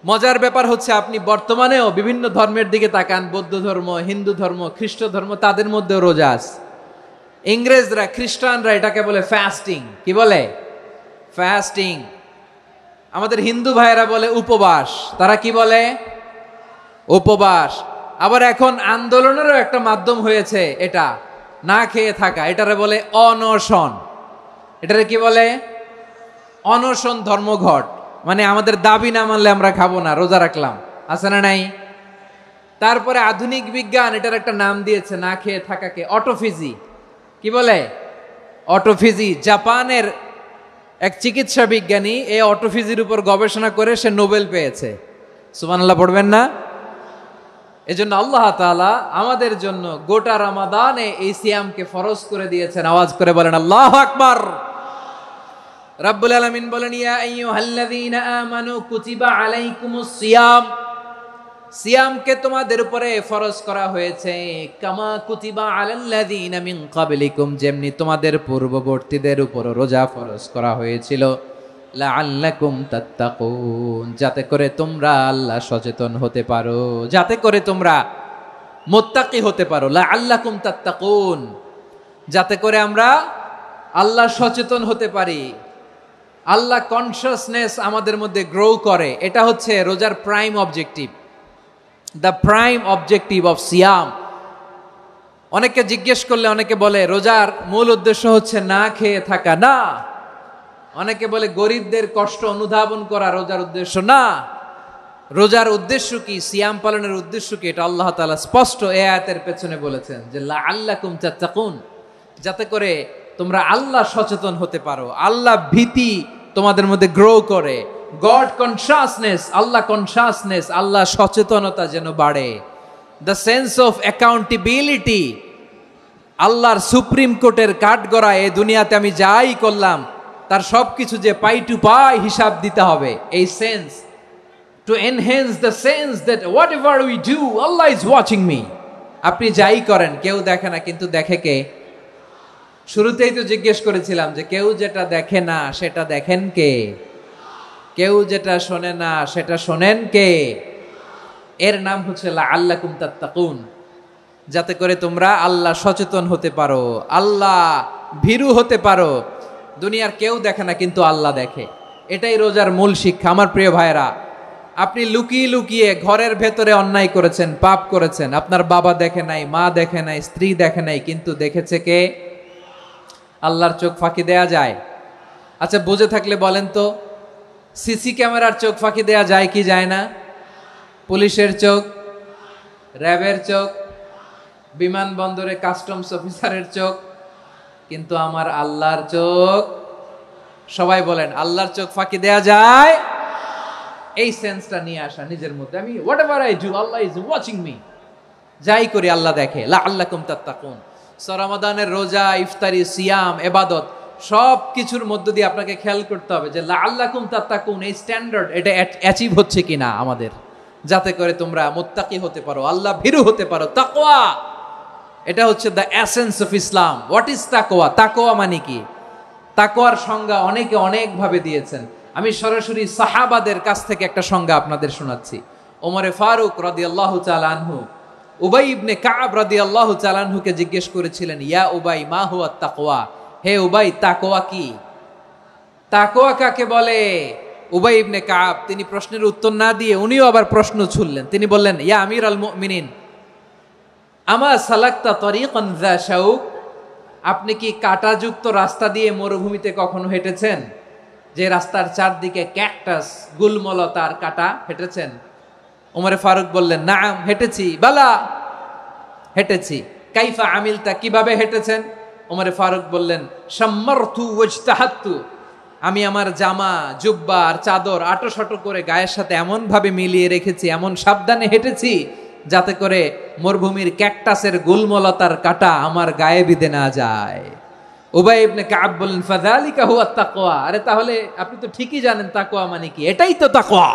মজার ব্যাপার হচ্ছে আপনি বর্তমানেও বিভিন্ন ধর্মের দিকে তাকান, বৌদ্ধ ধর্ম, হিন্দু ধর্ম, খ্রিস্ট ধর্ম, তাদের মধ্যেও রোজা আছে। ইংরেজরা, খ্রিস্টানরা এটাকে বলে ফাস্টিং। কি বলে? ফাস্টিং। আমাদের হিন্দু ভাইয়েরা বলে উপবাস। তারা কি বলে? উপবাস। আবার এখন আন্দোলনেরও একটা মাধ্যম হয়েছে এটা, না খেয়ে থাকা। এটারে বলে অনশন। এটারে কি বলে? অনশন ধর্মঘট। মানে আমাদের দাবি না মানলে আমরা খাবো না, রোজা রাখলাম। আছে না নাই? তারপরে আধুনিক বিজ্ঞান এটার একটা নাম দিয়েছে না খেয়ে থাকাকে, অটোফিজি। কি বলে? অটোফিজি। জাপানের এক চিকিৎসা বিজ্ঞানী এই অটোফিজির উপর গবেষণা করে সে নোবেল পেয়েছে। সুবহানাল্লাহ পড়বেন না? এজন্য আল্লাহ তাআলা আমাদের জন্য গোটা রমাদানে এই সিয়ামকে ফরজ করে দিয়েছেন। আওয়াজ করে বলেন আল্লাহু আকবার। রাব্বুল আলামিন বলেন ইয়া আইয়ুহাল্লাযীনা আমানু কুতিবা আলাইকুমুস সিয়াম। সিয়ামকে তোমাদের উপরে ফরজ করা হয়েছে কামা কুতিবা আলাল্লাযীনা মিন ক্বাবলিকুম, যেমনি তোমাদের পূর্ববর্তীদের উপর রোজা ফরজ করা হয়েছিল, লাআল্লাকুম তাত্তাকুন, যাতে করে তোমরা আল্লাহ সচেতন হতে পারো, যাতে করে তোমরা মুত্তাকি হতে পারো। লাআল্লাকুম তাত্তাকুন, যাতে করে আমরা আল্লাহ সচেতন হতে পারি, আল্লাহ কনসিয়াসনেস আমাদের মধ্যে গ্রো করে। এটা হচ্ছে রোজার prime objective, the prime objective of সিয়াম। অনেকে জিজ্ঞেস করলে অনেকে বলে রোজার মূল উদ্দেশ্য হচ্ছে না খেয়ে থাকা। না। অনেকে বলে গরিবদের কষ্ট অনুধাবন করা রোজার উদ্দেশ্য। না। রোজার উদ্দেশ্য কি, সিয়াম পালনের উদ্দেশ্য কি, এটা আল্লাহ তাআলা স্পষ্ট এই আয়াতের পেছনে বলেছেন যে লাআল্লাকুম তাত্তাকুন, যাতে করে তোমরা আল্লাহ সচেতন হতে পারো, আল্লাহ ভীতি তোমাদের মধ্যে গ্রো করে, গড কনসিয়াসনেস, আল্লাহ কনসিয়াসনেস, আল্লাহ সচেতনতা যেন বাড়ে, দ্য সেন্স অফ অ্যাকাউন্টেবিলিটি। আল্লাহর সুপ্রিম কোর্টের কাঠগড়া এই দুনিয়াতে আমি যাই করলাম তার সবকিছু যে পাই টু পাই হিসাব দিতে হবে, এই sense, to enhance the sense that what ever we do Allah is watching me. আপনি যাই করেন কেউ দেখে না, কিন্তু দেখে কে? শুরুতেই তো জিজ্ঞেস করেছিলাম যে কেউ যেটা দেখে না সেটা দেখেন কে? কেউ যেটা শোনে না সেটা শোনেন কে? এর নাম হচ্ছে লাআল্লাকুম তাত্তাকুন, যাতে করে তোমরা আল্লাহ সচেতন হতে পারো, আল্লাহ ভীরু হতে পারো। দুনিয়ার কেউ দেখে না, কিন্তু আল্লাহ দেখে। এটাই রোজার মূল শিক্ষা। আমার প্রিয় ভাইরা, আপনি লুকিয়ে লুকিয়ে ঘরের ভেতরে অন্যায় করেছেন, পাপ করেছেন, আপনার বাবা দেখে নাই, মা দেখে নাই, স্ত্রী দেখে নাই, কিন্তু দেখেছে কে? আল্লাহর চোখ ফাঁকি দেয়া যায়? আচ্ছা বুঝে থাকলে বলেন তো, সিসি ক্যামেরার চোখ ফাঁকি দেয়া যায় কি যায় না? পুলিশের চোখ, র্যাবের চোখ, বিমানবন্দরে কাস্টমস অফিসারের চোখ, কিন্তু আমার আল্লাহর চোখ? সবাই বলেন আল্লাহর চোখ ফাঁকি দেয়া যায়? এই সেন্সটা নিয়ে আসা নিজের মধ্যে, আমি what ever I do Allah is watching me, যাই করি আল্লাহ দেখে। লাআল্লাকুম তাত্তাকুন। রমাদানের রোজা, ইফতারি, সিয়াম, ইবাদত সব কিছুর মধ্য দিয়ে আপনাকে খেয়াল করতে হবে যে লাআল্লাকুম তাত্তাকুন এই স্ট্যান্ডার্ড এটা অ্যাচিভ হচ্ছে কিনা আমাদের, যাতে করে তোমরা মুত্তাকি হতে পারো, আল্লাহ ভীরু হতে পারো। তাকওয়া, এটা হচ্ছে the essence of Islam. What is তাকওয়া? তাকওয়া মানে কি? তাকওয়ার সংজ্ঞা অনেকে অনেক ভাবে দিয়েছেন। আমি সরাসরি সাহাবাদের কাছ থেকে একটা সংজ্ঞা আপনাদের শোনাচ্ছি। ওমরে ফারুক রাদিয়াল্লাহু তাআলা আনহু উবাই ইবনে কাব রাদিয়াল্লাহু তাআলা আনহুকে জিজ্ঞেস করেছিলেন, ইয়া উবাই মা হুয়া তাকওয়া, হে উবাই তাকওয়া কি? তাকওয়া কাকে বলে? উবাই ইবনে কাব তিনি প্রশ্নের উত্তর না দিয়ে উনিও আবার প্রশ্ন ছুড়লেন। তিনি বললেন, ইয়া আমির আল মুমিনিন আমা সালাকতা তরিকান যা শাউক, আপনি কি কাঁটাযুক্ত রাস্তা দিয়ে মরুভূমিতে কখনো হেঁটেছেন? যে রাস্তার চারদিকে ক্যাকটাস, গুলমলতার কাঁটা, হেঁটেছেন? ওমরে ফারুক বললেন, নাম হেঁটেছি। বালা, হেঁটেছি। কাইফা আমিলতা, কিভাবে হেঁটেছেন? ওমরে ফারুক বললেন, শাম্মারতু ওয়াজতাহাতু, আমি আমার জামা জুব্বা আর চাদর আটোসাটো করে গায়ের সাথে এমন ভাবে মিলিয়ে রেখেছি, এমন সাবধানে হেঁটেছি যাতে করে মরুভূমির ক্যাকটাসের গুলমলতার কাঁটা আমার গায়ে বিঁধে না যায়। উবাই ইবনে কাব বলেন, ফাযালিকা হুয়া তাকওয়া। আরে তাহলে আপনি তো ঠিকই জানেন তাকওয়া মানে কি, এটাই তো তাকওয়া।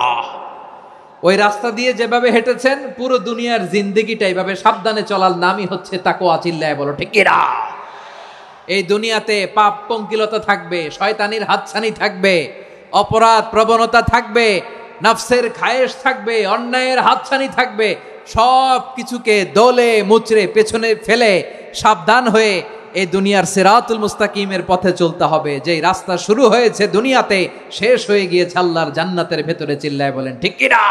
ওই রাস্তা দিয়ে যেভাবে হেঁটেছেন, পুরো দুনিয়ার জিন্দেগিটা এইভাবে সাবধানে চলার নামই হচ্ছে তাকওয়া। চিল্লায় বলো ঠিক কিনা? এই দুনিয়াতে পাপ পঙ্কিলতা থাকবে, শয়তানির হাতছানি থাকবে, অপরাধ প্রবণতা থাকবে, নফসের খায়েশ থাকবে, অন্যায়ের হাতছানি থাকবে। সব কিছুকে দলে মুচড়ে পেছনে ফেলে সাবধান হয়ে এই দুনিয়ার সিরাতুল মুস্তাকিমের পথে চলতে হবে। যেই রাস্তা শুরু হয়েছে দুনিয়াতে, শেষ হয়ে গিয়েছে আল্লাহর জান্নাতের ভেতরে। চিল্লায় বলেন ঠিক কিনা?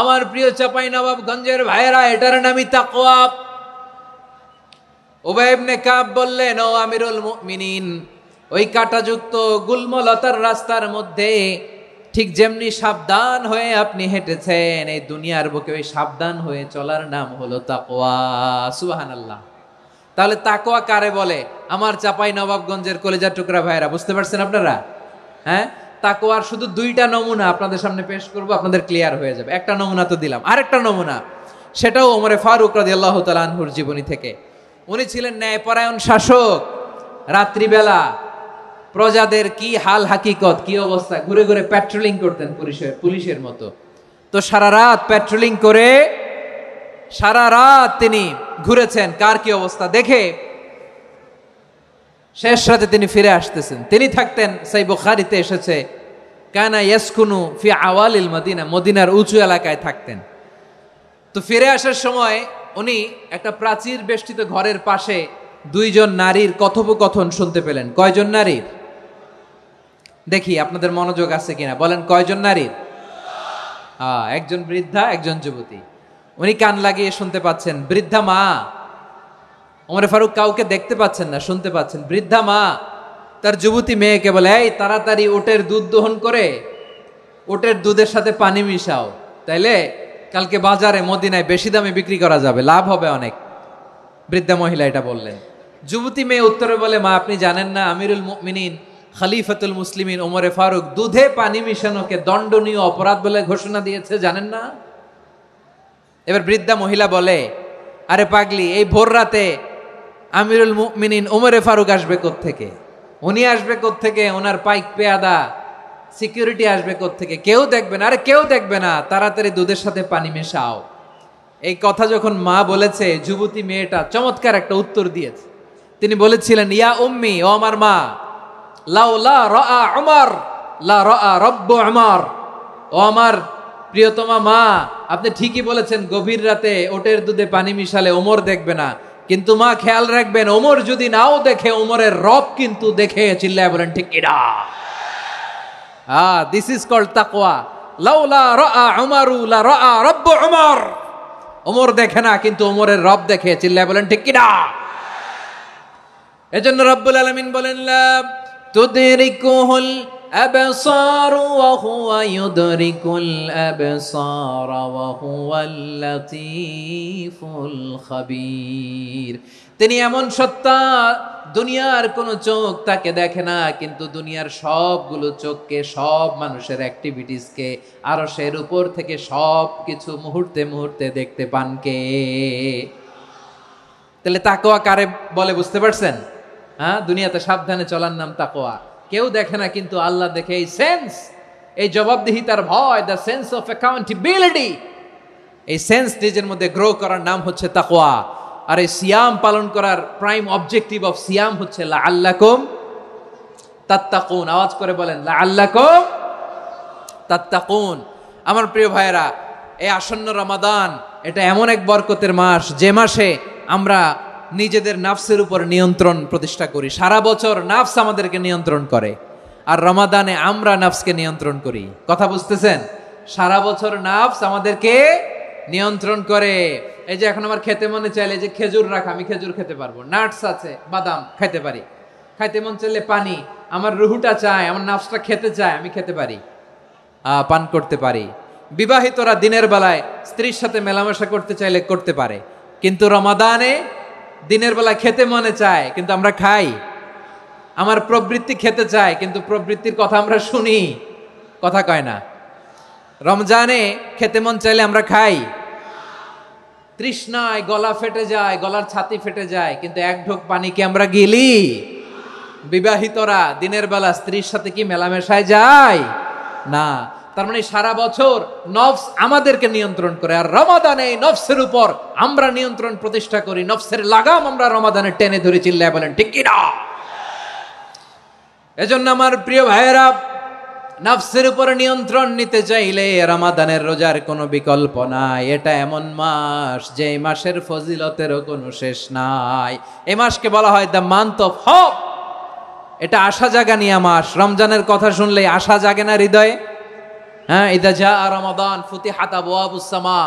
আমার প্রিয় চাঁপাইনবাবগঞ্জের ভাইয়েরা, এটার নামই তাকওয়া। উবাই ইবনে কাব বললেন, ও আমিরুল মুমিনিন, ওই কাঁটাযুক্ত গুলমলতার রাস্তার মধ্যে ঠিক যেমনি সাবধান হয়ে আপনি হেঁটেছেন, এই দুনিয়ার বুকে ওই সাবধান হয়ে চলার নাম হলো তাকওয়া। সুবহানাল্লাহ। তাহলে তাকওয়া কারে বলে? আমার চাঁপাইনবাবগঞ্জের কলিজার টুকরা ভাইয়েরা, বুঝতে পারছেন আপনারা? হ্যাঁ, তাকওয়ার শুধু দুইটা নমুনা আপনাদের সামনে পেশ করব, আপনাদের ক্লিয়ার হয়ে যাবে। একটা নমুনা তো দিলাম, আরেকটা নমুনা, সেটাও ওমরে ফারুক রাদিয়াল্লাহু তাআলা আনহুর জীবনী থেকে। উনি ছিলেন ন্যায়পরায়ণ শাসক। রাত্রিবেলা প্রজাদের কি হাল হাকিকত, কি অবস্থা, ঘুরে ঘুরে প্যাট্রোলিং করতেন পুলিশের মতো। তো সারা রাত প্যাট্রোলিং করে সারা রাত তিনি ঘুরেছেন কার কি অবস্থা দেখে। শেষ রাতে তিনি ফিরে আসতেছেন। তিনি থাকতেন, সহিহ বুখারীতে এসেছে, কানা ইয়াসকুনু ফি আওয়ালিল মদিনা, মদিনার উঁচু এলাকায় থাকতেন। তো ফিরে আসার সময় উনি একটা প্রাচীর বেষ্টিত ঘরের পাশে দুইজন নারীর কথোপকথন শুনতে পেলেন। কয়জন নারীর? দেখি আপনাদের মনোযোগ আছে কিনা, বলেন কয়জন নারীর? একজন বৃদ্ধা, একজন যুবতী। উনি কান লাগিয়ে শুনতে পাচ্ছেন। বৃদ্ধা মা, ওমর ফারুক কাউকে দেখতে পাচ্ছেন না, শুনতে পাচ্ছেন। বৃদ্ধা মা তার যুবতী মেয়েকে বলে, এই তাড়াতাড়ি ওটের দুধ দহন করে ওটের দুধের সাথে পানি মিশাও, তাইলে কালকে বাজারে মদিনায় বেশি দামে বিক্রি করা যাবে, লাভ হবে অনেক। বৃদ্ধা মহিলা এটা বললেন। যুবতী মেয়ে উত্তরে বলে, মা আপনি জানেন না আমিরুল মুমিনিন খলিফাতুল মুসলিমিন ওমরে ফারুক দুধে পানি মিশানোকে দণ্ডনীয় অপরাধ বলে ঘোষণা দিয়েছে, জানেন না? এবার বৃদ্ধা মহিলা বলে, আরে পাগলি, এই ভোর রাতে আমিরুল মুমিনিন ওমরে ফারুক আসবে কোত্থেকে? উনি আসবে কোত্থেকে? ওনার পাইক পেয়াদা সিকিউরিটি আসবে কোত্থেকে? কেউ দেখবে না। আরে কেউ দেখবে না, তাড়াতাড়ি দুধের সাথে পানি মেশাও। এই কথা যখন মা বলেছে, যুবতী মেয়েটা চমৎকার একটা উত্তর দিয়েছে। তিনি বলেছিলেন, ইয়া উম্মি, ও আমার মা, লাউলা রাআ উমর লা রাআ রব্বু উমর। ও আমার প্রিয়তমা মা, আপনি ঠিকই বলেছেন, গভীর রাতে ওটের দুধে পানি মিশালে ওমর দেখবে না, কিন্তু মা খেয়াল রাখবেন, ওমর যদি নাও দেখে, ওমরের রব কিন্তু দেখে। চিল্লায় বলেন ঠিক কিনা? দিস ইজ কল্ড তাকওয়া। লাউলা রাআ উমরু লা রাআ রব্বু উমর। ওমর দেখে না, কিন্তু ওমরের রব দেখে। চিল্লায় বলেন ঠিক কিনা? এজন্য রব্বুল আলামিন বলেন, লা তুদরিকুহুল আবসার ওয়া হুয়া ইউদরিকুল আবসার ওয়া হুয়াল লাতীফুল খাবীর। তিনি এমন সত্তা, দুনিয়ার কোন চোখ তাকে দেখে না, কিন্তু দুনিয়ার সবগুলো চোখকে, সব মানুষের অ্যাক্টিভিটিসকে আরশের উপর থেকে সব কিছু মুহূর্তে মুহূর্তে দেখতে পান কে? তাহলে তাকওয়া কারে বলে বুঝতে পারছেন? দুনিয়াতে সাবধানে চলার নাম তাকওয়া। কেউ দেখে না, কিন্তু আল্লাহ দেখে। এই সেন্স, এই জবাবদিহিতার ভয়, দ্য সেন্স অফ অ্যাকাউন্টেবিলিটি, এই সেন্স নিজের মধ্যে গ্রো করার নাম হচ্ছে তাকওয়া। আর এই সিয়াম পালন করার প্রাইম অবজেক্টিভ অফ সিয়াম হচ্ছে লাআল্লাকুম তাত্তাকুন। আওয়াজ করে বলেন, লাআল্লাকুম তাত্তাকুন। আমার প্রিয় ভাইয়েরা, এই আসন্ন রমাদান, এটা এমন এক বরকতের মাস, যে মাসে আমরা নিজেদের নাফসের উপর নিয়ন্ত্রণ প্রতিষ্ঠা করি। সারা বছর নাফস আমাদেরকে নিয়ন্ত্রণ করে, আর রমাদানে আমরা নাফসকে নিয়ন্ত্রণ করি। কথা বুঝতেছেন? সারা বছর নাফস আমাদেরকে নিয়ন্ত্রণ করে। এই যে এখন আমার খেতে মনে চাইলে যে খেজুর রাখা, আমি খেজুর খেতে পারবো। নাটস আছে, বাদাম খাইতে পারি। খাইতে মন চাইলে পানি, আমার রুহুটা চায়, আমার নাফসটা খেতে চায়, আমি খেতে পারি, পান করতে পারি। বিবাহিতরা দিনের বেলায় স্ত্রীর সাথে মেলামেশা করতে চাইলে করতে পারে, কিন্তু রমাদানে দিনের বেলায় খেতে মনে চায়, কিন্তু আমরা খাই? আমার প্রবৃত্তি খেতে চায়, কিন্তু প্রবৃত্তির কথা আমরা শুনি, কথা কয় না। রমজানে খেতে মন চাইলে আমরা খাই, তৃষ্ণায় গলা ফেটে যায়, গলার ছাতি ফেটে যায়, কিন্তু এক ঢোক পানি কি আমরা গিলি? বিবাহিতরা দিনের বেলা স্ত্রীর সাথে কি মেলামেশায় যায় না? তার মানে সারা বছর নফস আমাদেরকে নিয়ন্ত্রণ করে, আর রমাদানে নফসের উপর আমরা নিয়ন্ত্রণ প্রতিষ্ঠা করি। নফসের লাগাম আমরা রমাদানে টেনে ধরে, চিল্লায় বলেন ঠিক কি না? এজন্য আমার প্রিয় ভাইয়েরা, নফসের উপর নিয়ন্ত্রণ নিতে চাইলে রমাদানের রোজার কোনো বিকল্প নাই। এটা এমন মাস যে মাসের ফজিলতেরও কোনো শেষ নাই। এই মাসকে বলা হয় দ্য মান্থ অফ হোপ। এটা আশা জাগানিয়া মাস। রমজানের কথা শুনলে আশা জাগে না হৃদয়ে? হ্যাঁ, ইদা জাআ রমাদান ফুতিহাত আবওয়াবুস সামা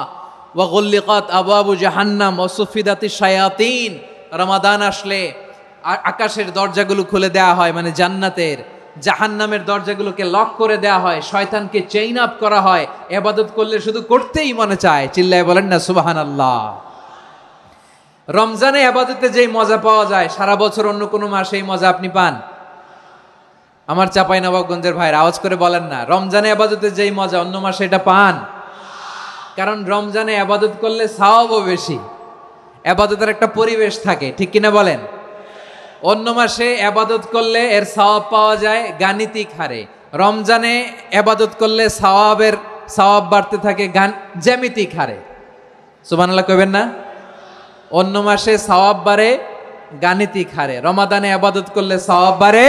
ওয়া গুল্লিকাত আবওয়াবু জাহান্নাম ওয়া সুফিদাতিশ শায়াতিন। রমাদান আসলে আকাশের দরজাগুলো খুলে দেওয়া হয়, মানে জান্নাতের। জাহান্নামের দরজাগুলোকে লক করে দেওয়া হয়, শয়তানকে চেইন আপ করা হয়। ইবাদত করলে শুধু করতেই মনে চায়, চিল্লায় বলেন না সুবহানাল্লাহ। রমজানে ইবাদতে যেই মজা পাওয়া যায়, সারা বছর অন্য কোনো মাসে এই মজা আপনি পান? আমার চাঁপাইনবাবগঞ্জের ভাইরা আওয়াজ করে বলেন না, রমজানে ইবাদতে যেই মজা অন্য মাসে এটা পান? কারণ রমজানে ইবাদত করলে সওয়াবও বেশি, ইবাদতের একটা পরিবেশ থাকে, ঠিক কিনা বলেন? অন্য মাসে ইবাদত করলে এর সওয়াব পাওয়া যায় গাণিতিক হারে, রমজানে ইবাদত করলে সওয়াব বাড়তে থাকে জ্যামিতিক হারে। সুবহানাল্লাহ কইবেন না? অন্য মাসে সওয়াব বাড়ে গাণিতিক হারে, রমাদানে ইবাদত করলে সওয়াব বাড়ে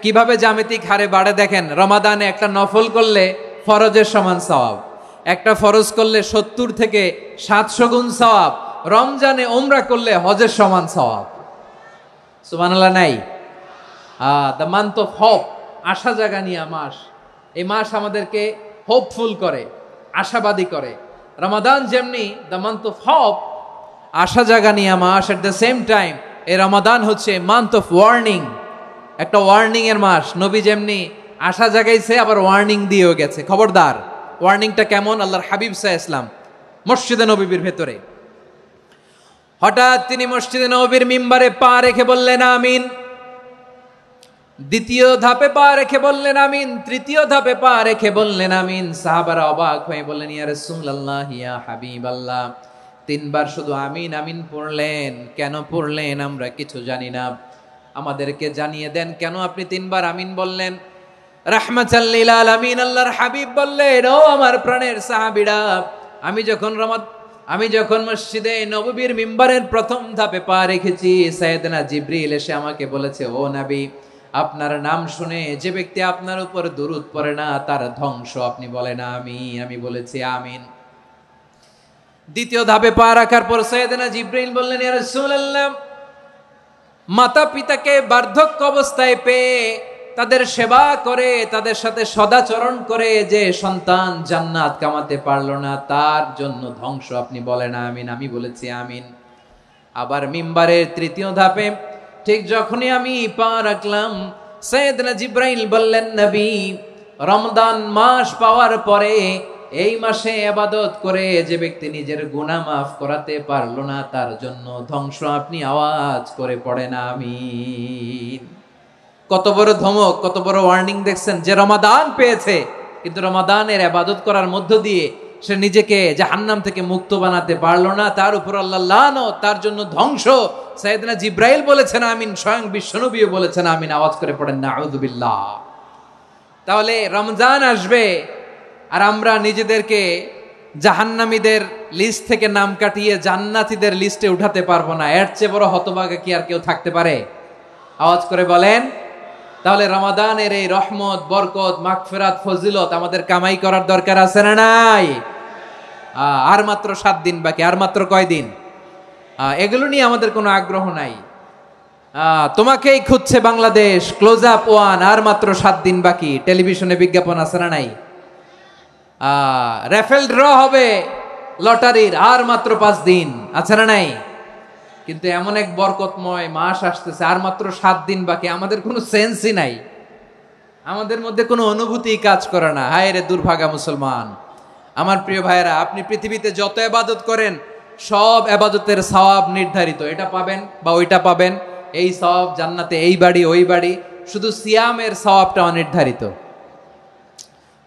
কিভাবে জ্যামিতিক হারে বাড়ে দেখেন। রমাদানে একটা নফল করলে ফরজের সমান সওয়াব, একটা ফরজ করলে 70 থেকে 700 গুণ সওয়াব, রমজানে উমরা করলে হজের সমান সওয়াব। সুবহানাল্লাহ নাই? দ্য মান্থ অফ হোপ, আশা জাগানিয়া মাস। এই মাস আমাদেরকে হোপফুল করে, আশাবাদী করে। রমাদান যেমনি দ্য মান্থ অফ হোপ, আশা জাগানিয়া মাস, এট দ্য সেম টাইম এই রমাদান হচ্ছে মান্থ অফ ওয়ার্নিং, একটা ওয়ার্নিং এর মাস। নবী যেমনি আশা জাগাইছে, আবার ওয়ার্নিং দিয়েও গেছে, খবরদার। ওয়ার্নিংটা কেমন? আল্লাহর হাবিব সাল্লাল্লাহু আলাইহি ওয়াসাল্লাম মসজিদে নববীর ভেতরে, হঠাৎ তিনি মসজিদে নববীর মিম্বারে পা রেখে বললেন আমিন। দ্বিতীয় ধাপে পা রেখে বললেন আমিন, তৃতীয় ধাপে পা রেখে বললেন আমিন। সাহাবারা অবাক হয়ে বললেন, ইয়া রাসূলুল্লাহ, ইয়া হাবিবাল্লাহ, 3 বার শুধু আমিন আমিন পড়লেন, কেন পড়লেন আমরা কিছু জানি না, আমাদেরকে জানিয়ে দেন কেন আপনি 3 বার আমিন বললেন। রাহমাতাল লিল আলামিন আল্লাহর হাবিব বললেন, ও আমার প্রাণের সাহাবীরা, আমি যখন মসজিদে নববীর মিম্বারের প্রথম ধাপে পা রেখেছি, সাইয়েদনা জিবরিল এসে আমাকে বলেছে, ও নবী, আপনার নাম শুনে যে ব্যক্তি আপনার উপর দুরূদ পড়ে না তার ধ্বংস। আপনি বলেন আমিন। আমি বলেছি আমিন। দ্বিতীয় ধাপে পা রাখার পর সাইয়েদনা জিবরিল বললেন, ইয়া রাসূলুল্লাহ, মাতা পিতাকে বার্ধক্য অবস্থায় পেয়ে তাদের সেবা করে, তাদের সাথে সদাচরণ করে যে সন্তান জান্নাত কামাতে পারলো না, তার জন্য ধ্বংস। আপনি বলেন আমিন। আমি বলেছি আমিন। আবার মিম্বারের তৃতীয় ধাপে ঠিক যখনই আমি পা রাখলাম, সাইয়েদনা জিবরাইল বললেন, নবী, রমজান মাস পাওয়ার পরে এই মাসে ইবাদত করে যে ব্যক্তি নিজের গুনাহ মাফ করাতে পারলো না, তার জন্য ধ্বংস। আপনি আওয়াজ করে পড়েন আমিন। কত বড় ধমক, কত বড় ওয়ার্নিং দেখছেন। যে রমাদান পেয়েছে, কিন্তু রমাদানের ইবাদত করার মধ্য দিয়ে সে নিজেকে জাহান্নাম থেকে মুক্ত বানাতে পারলো না, তার উপর আল্লাহ লানত, তার জন্য ধ্বংস। সাইয়েদনা জিবরাইল বলেছেন আমিন, স্বয়ং বিশ্বনবীও বলেছেন আমিন। আওয়াজ করে পড়েন নাউযুবিল্লাহ। তাহলে রমজান আসবে আর আমরা নিজেদেরকে জাহান্নামীদের লিস্ট থেকে নাম কাটিয়ে জান্নাতীদের লিস্টে উঠাতে পারবো না। এর চেয়ে বড় হতভাগা কি আর কেউ থাকতে পারে? আওয়াজ করে বলেন। তাহলে রমাদানের এই রহমত, বরকত, মাগফিরাত, ফজিলত আমাদের কামাই করার দরকার আছে না নাই? আর মাত্র 7 দিন বাকি। আর মাত্র কয় দিন? এগুলো নিয়ে আমাদের কোনো আগ্রহ নাই। তোমাকেই খুঁজছে বাংলাদেশ, ক্লোজ আপ 1, আর মাত্র 7 দিন বাকি। টেলিভিশনে বিজ্ঞাপন আছে না নাই? রেফেল ড্র হবে লটারির, আর মাত্র 5 দিন, আছে না নাই? কিন্তু এমন এক বরকতময় মাস আসতেছে, আর মাত্র 7 দিন বাকি। আমাদের কোনো সেন্সই নাই, আমাদের মধ্যে কোনো অনুভূতি কাজ করে না। হায় রে দুর্ভাগা মুসলমান। আমার প্রিয় ভাইয়েরা, আপনি পৃথিবীতে যত ইবাদত করেন, সব ইবাদতের সওয়াব নির্ধারিত। এটা পাবেন বা ওইটা পাবেন, এই সওয়াব জান্নাতে, এই বাড়ি ওই বাড়ি। শুধু সিয়ামের সওয়াবটা অনির্ধারিত।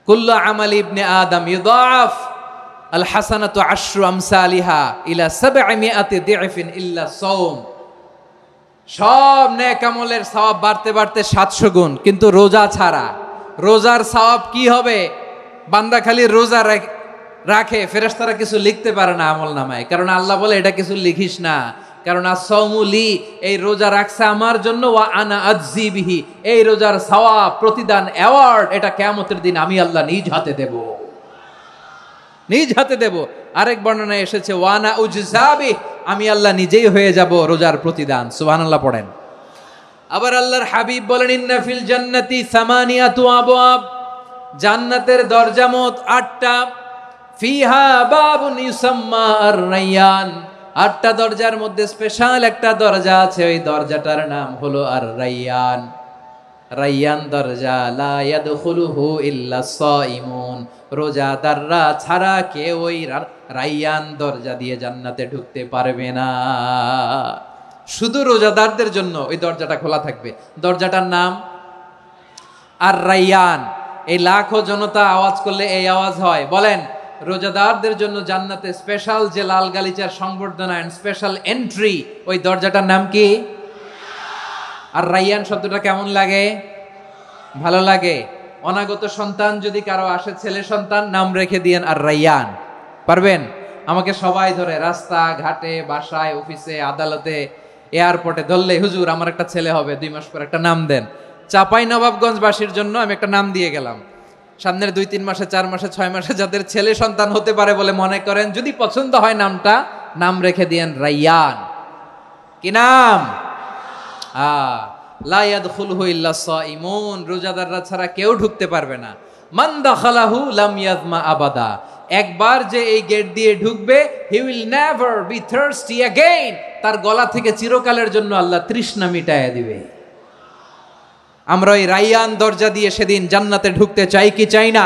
কুল্লু আমাল ইবনে আদম ইউদাফ আল হাসানাতু আশরু আমসালিহা ইলা 700 দি'ফিন ইল্লা সাওম। সব নেক আমলের সওয়াব বাড়তে বাড়তে 700 গুণ, কিন্তু রোজা ছাড়া। রোজার সওয়াব কি হবে? বান্দা খালি রোজা রাখে, ফেরেশতারা কিছু লিখতে পারে না আমল নামায়, কারণ আল্লাহ বলে এটা কিছু লিখিস না, কারণ as-সাওমুলি, এই রোজা রাখছে আমার জন্য, ওয়া আনা আজজি বিহি, এই রোজার সওয়াব, প্রতিদান, অ্যাওয়ার্ড এটা কিয়ামতের দিন আমি আল্লাহ নিজ হাতে দেব, নিজ হাতে দেব। আরেক বর্ণনায় এসেছে ওয়া আনা উজজাবি, আমি আল্লাহ নিজেই হয়ে যাব রোজার প্রতিদান। সুবহানাল্লাহ পড়েন। আবার আল্লাহর হাবিব বলেন ইন্না ফিল জান্নাতি সামানিয়াতু আবওয়াব, জান্নাতের দরজা মোট 8টা। ফিহা বাবুন ইউসাম্মা আর-রায়্যান, 8টা দরজার মধ্যে স্পেশাল একটা দরজা আছে, ওই দরজাটার নাম হলো আর-রায়্যান। রায়্যান দরজা, লা ইয়াদখুলুহু ইল্লা সাইমুন, রোজাদাররা ছাড়া কেউ ওই রায়্যান দরজা দিয়ে জান্নাতে ঢুকতে পারবে না। শুধু রোজাদারদের জন্য ওই দরজাটা খোলা থাকবে। দরজাটার নাম আর-রায়্যান। এই লাখো জনতা আওয়াজ করলে এই আওয়াজ হয়, বলেন রোজাদারদের জন্য জান্নাতে স্পেশাল যে লাল গালিচার সংবর্ধনা এন্ড স্পেশাল এন্ট্রি, ওই দরজাটার নাম কি? আর-রায়্যান শব্দটা কেমন লাগে? ভালো লাগে। অনাগত সন্তান যদি কারো আসে, ছেলে সন্তান, নাম রেখে দিয়েন আর-রায়্যান। পারবেন? আমাকে সবাই ধরে রাস্তা ঘাটে, বাসায়, অফিসে, আদালতে, এয়ারপোর্টে ধরলে, হুজুর আমার একটা ছেলে হবে 2 মাস পর, একটা নাম দেন। চাপাই নবাবগঞ্জবাসীর জন্য আমি একটা নাম দিয়ে গেলাম। সামনের 2-3 মাসে, 4 মাসে, 6 মাসে যাদের ছেলে সন্তান হতে পারে বলে মনে করেন, যদি পছন্দ হয় নামটা, নাম রেখে দিয়েন রায়্যান। কি নাম? লা ইয়াদখুলুহু ইল্লা সাইমুন, রোজাদাররা ছাড়া কেউ ঢুকতে পারবে না। মান দাখালাহু লাম ইয়াযমা আবাদা, একবার যে এই গেট দিয়ে ঢুকবে, he will never be thirsty again, তার গলা থেকে চিরকালের জন্য আল্লাহ তৃষ্ণা মিটায়া দিবে। আমরা ওই রায়্যান দরজা দিয়ে সেদিন জান্নাতে ঢুকতে চাই কি চাই না?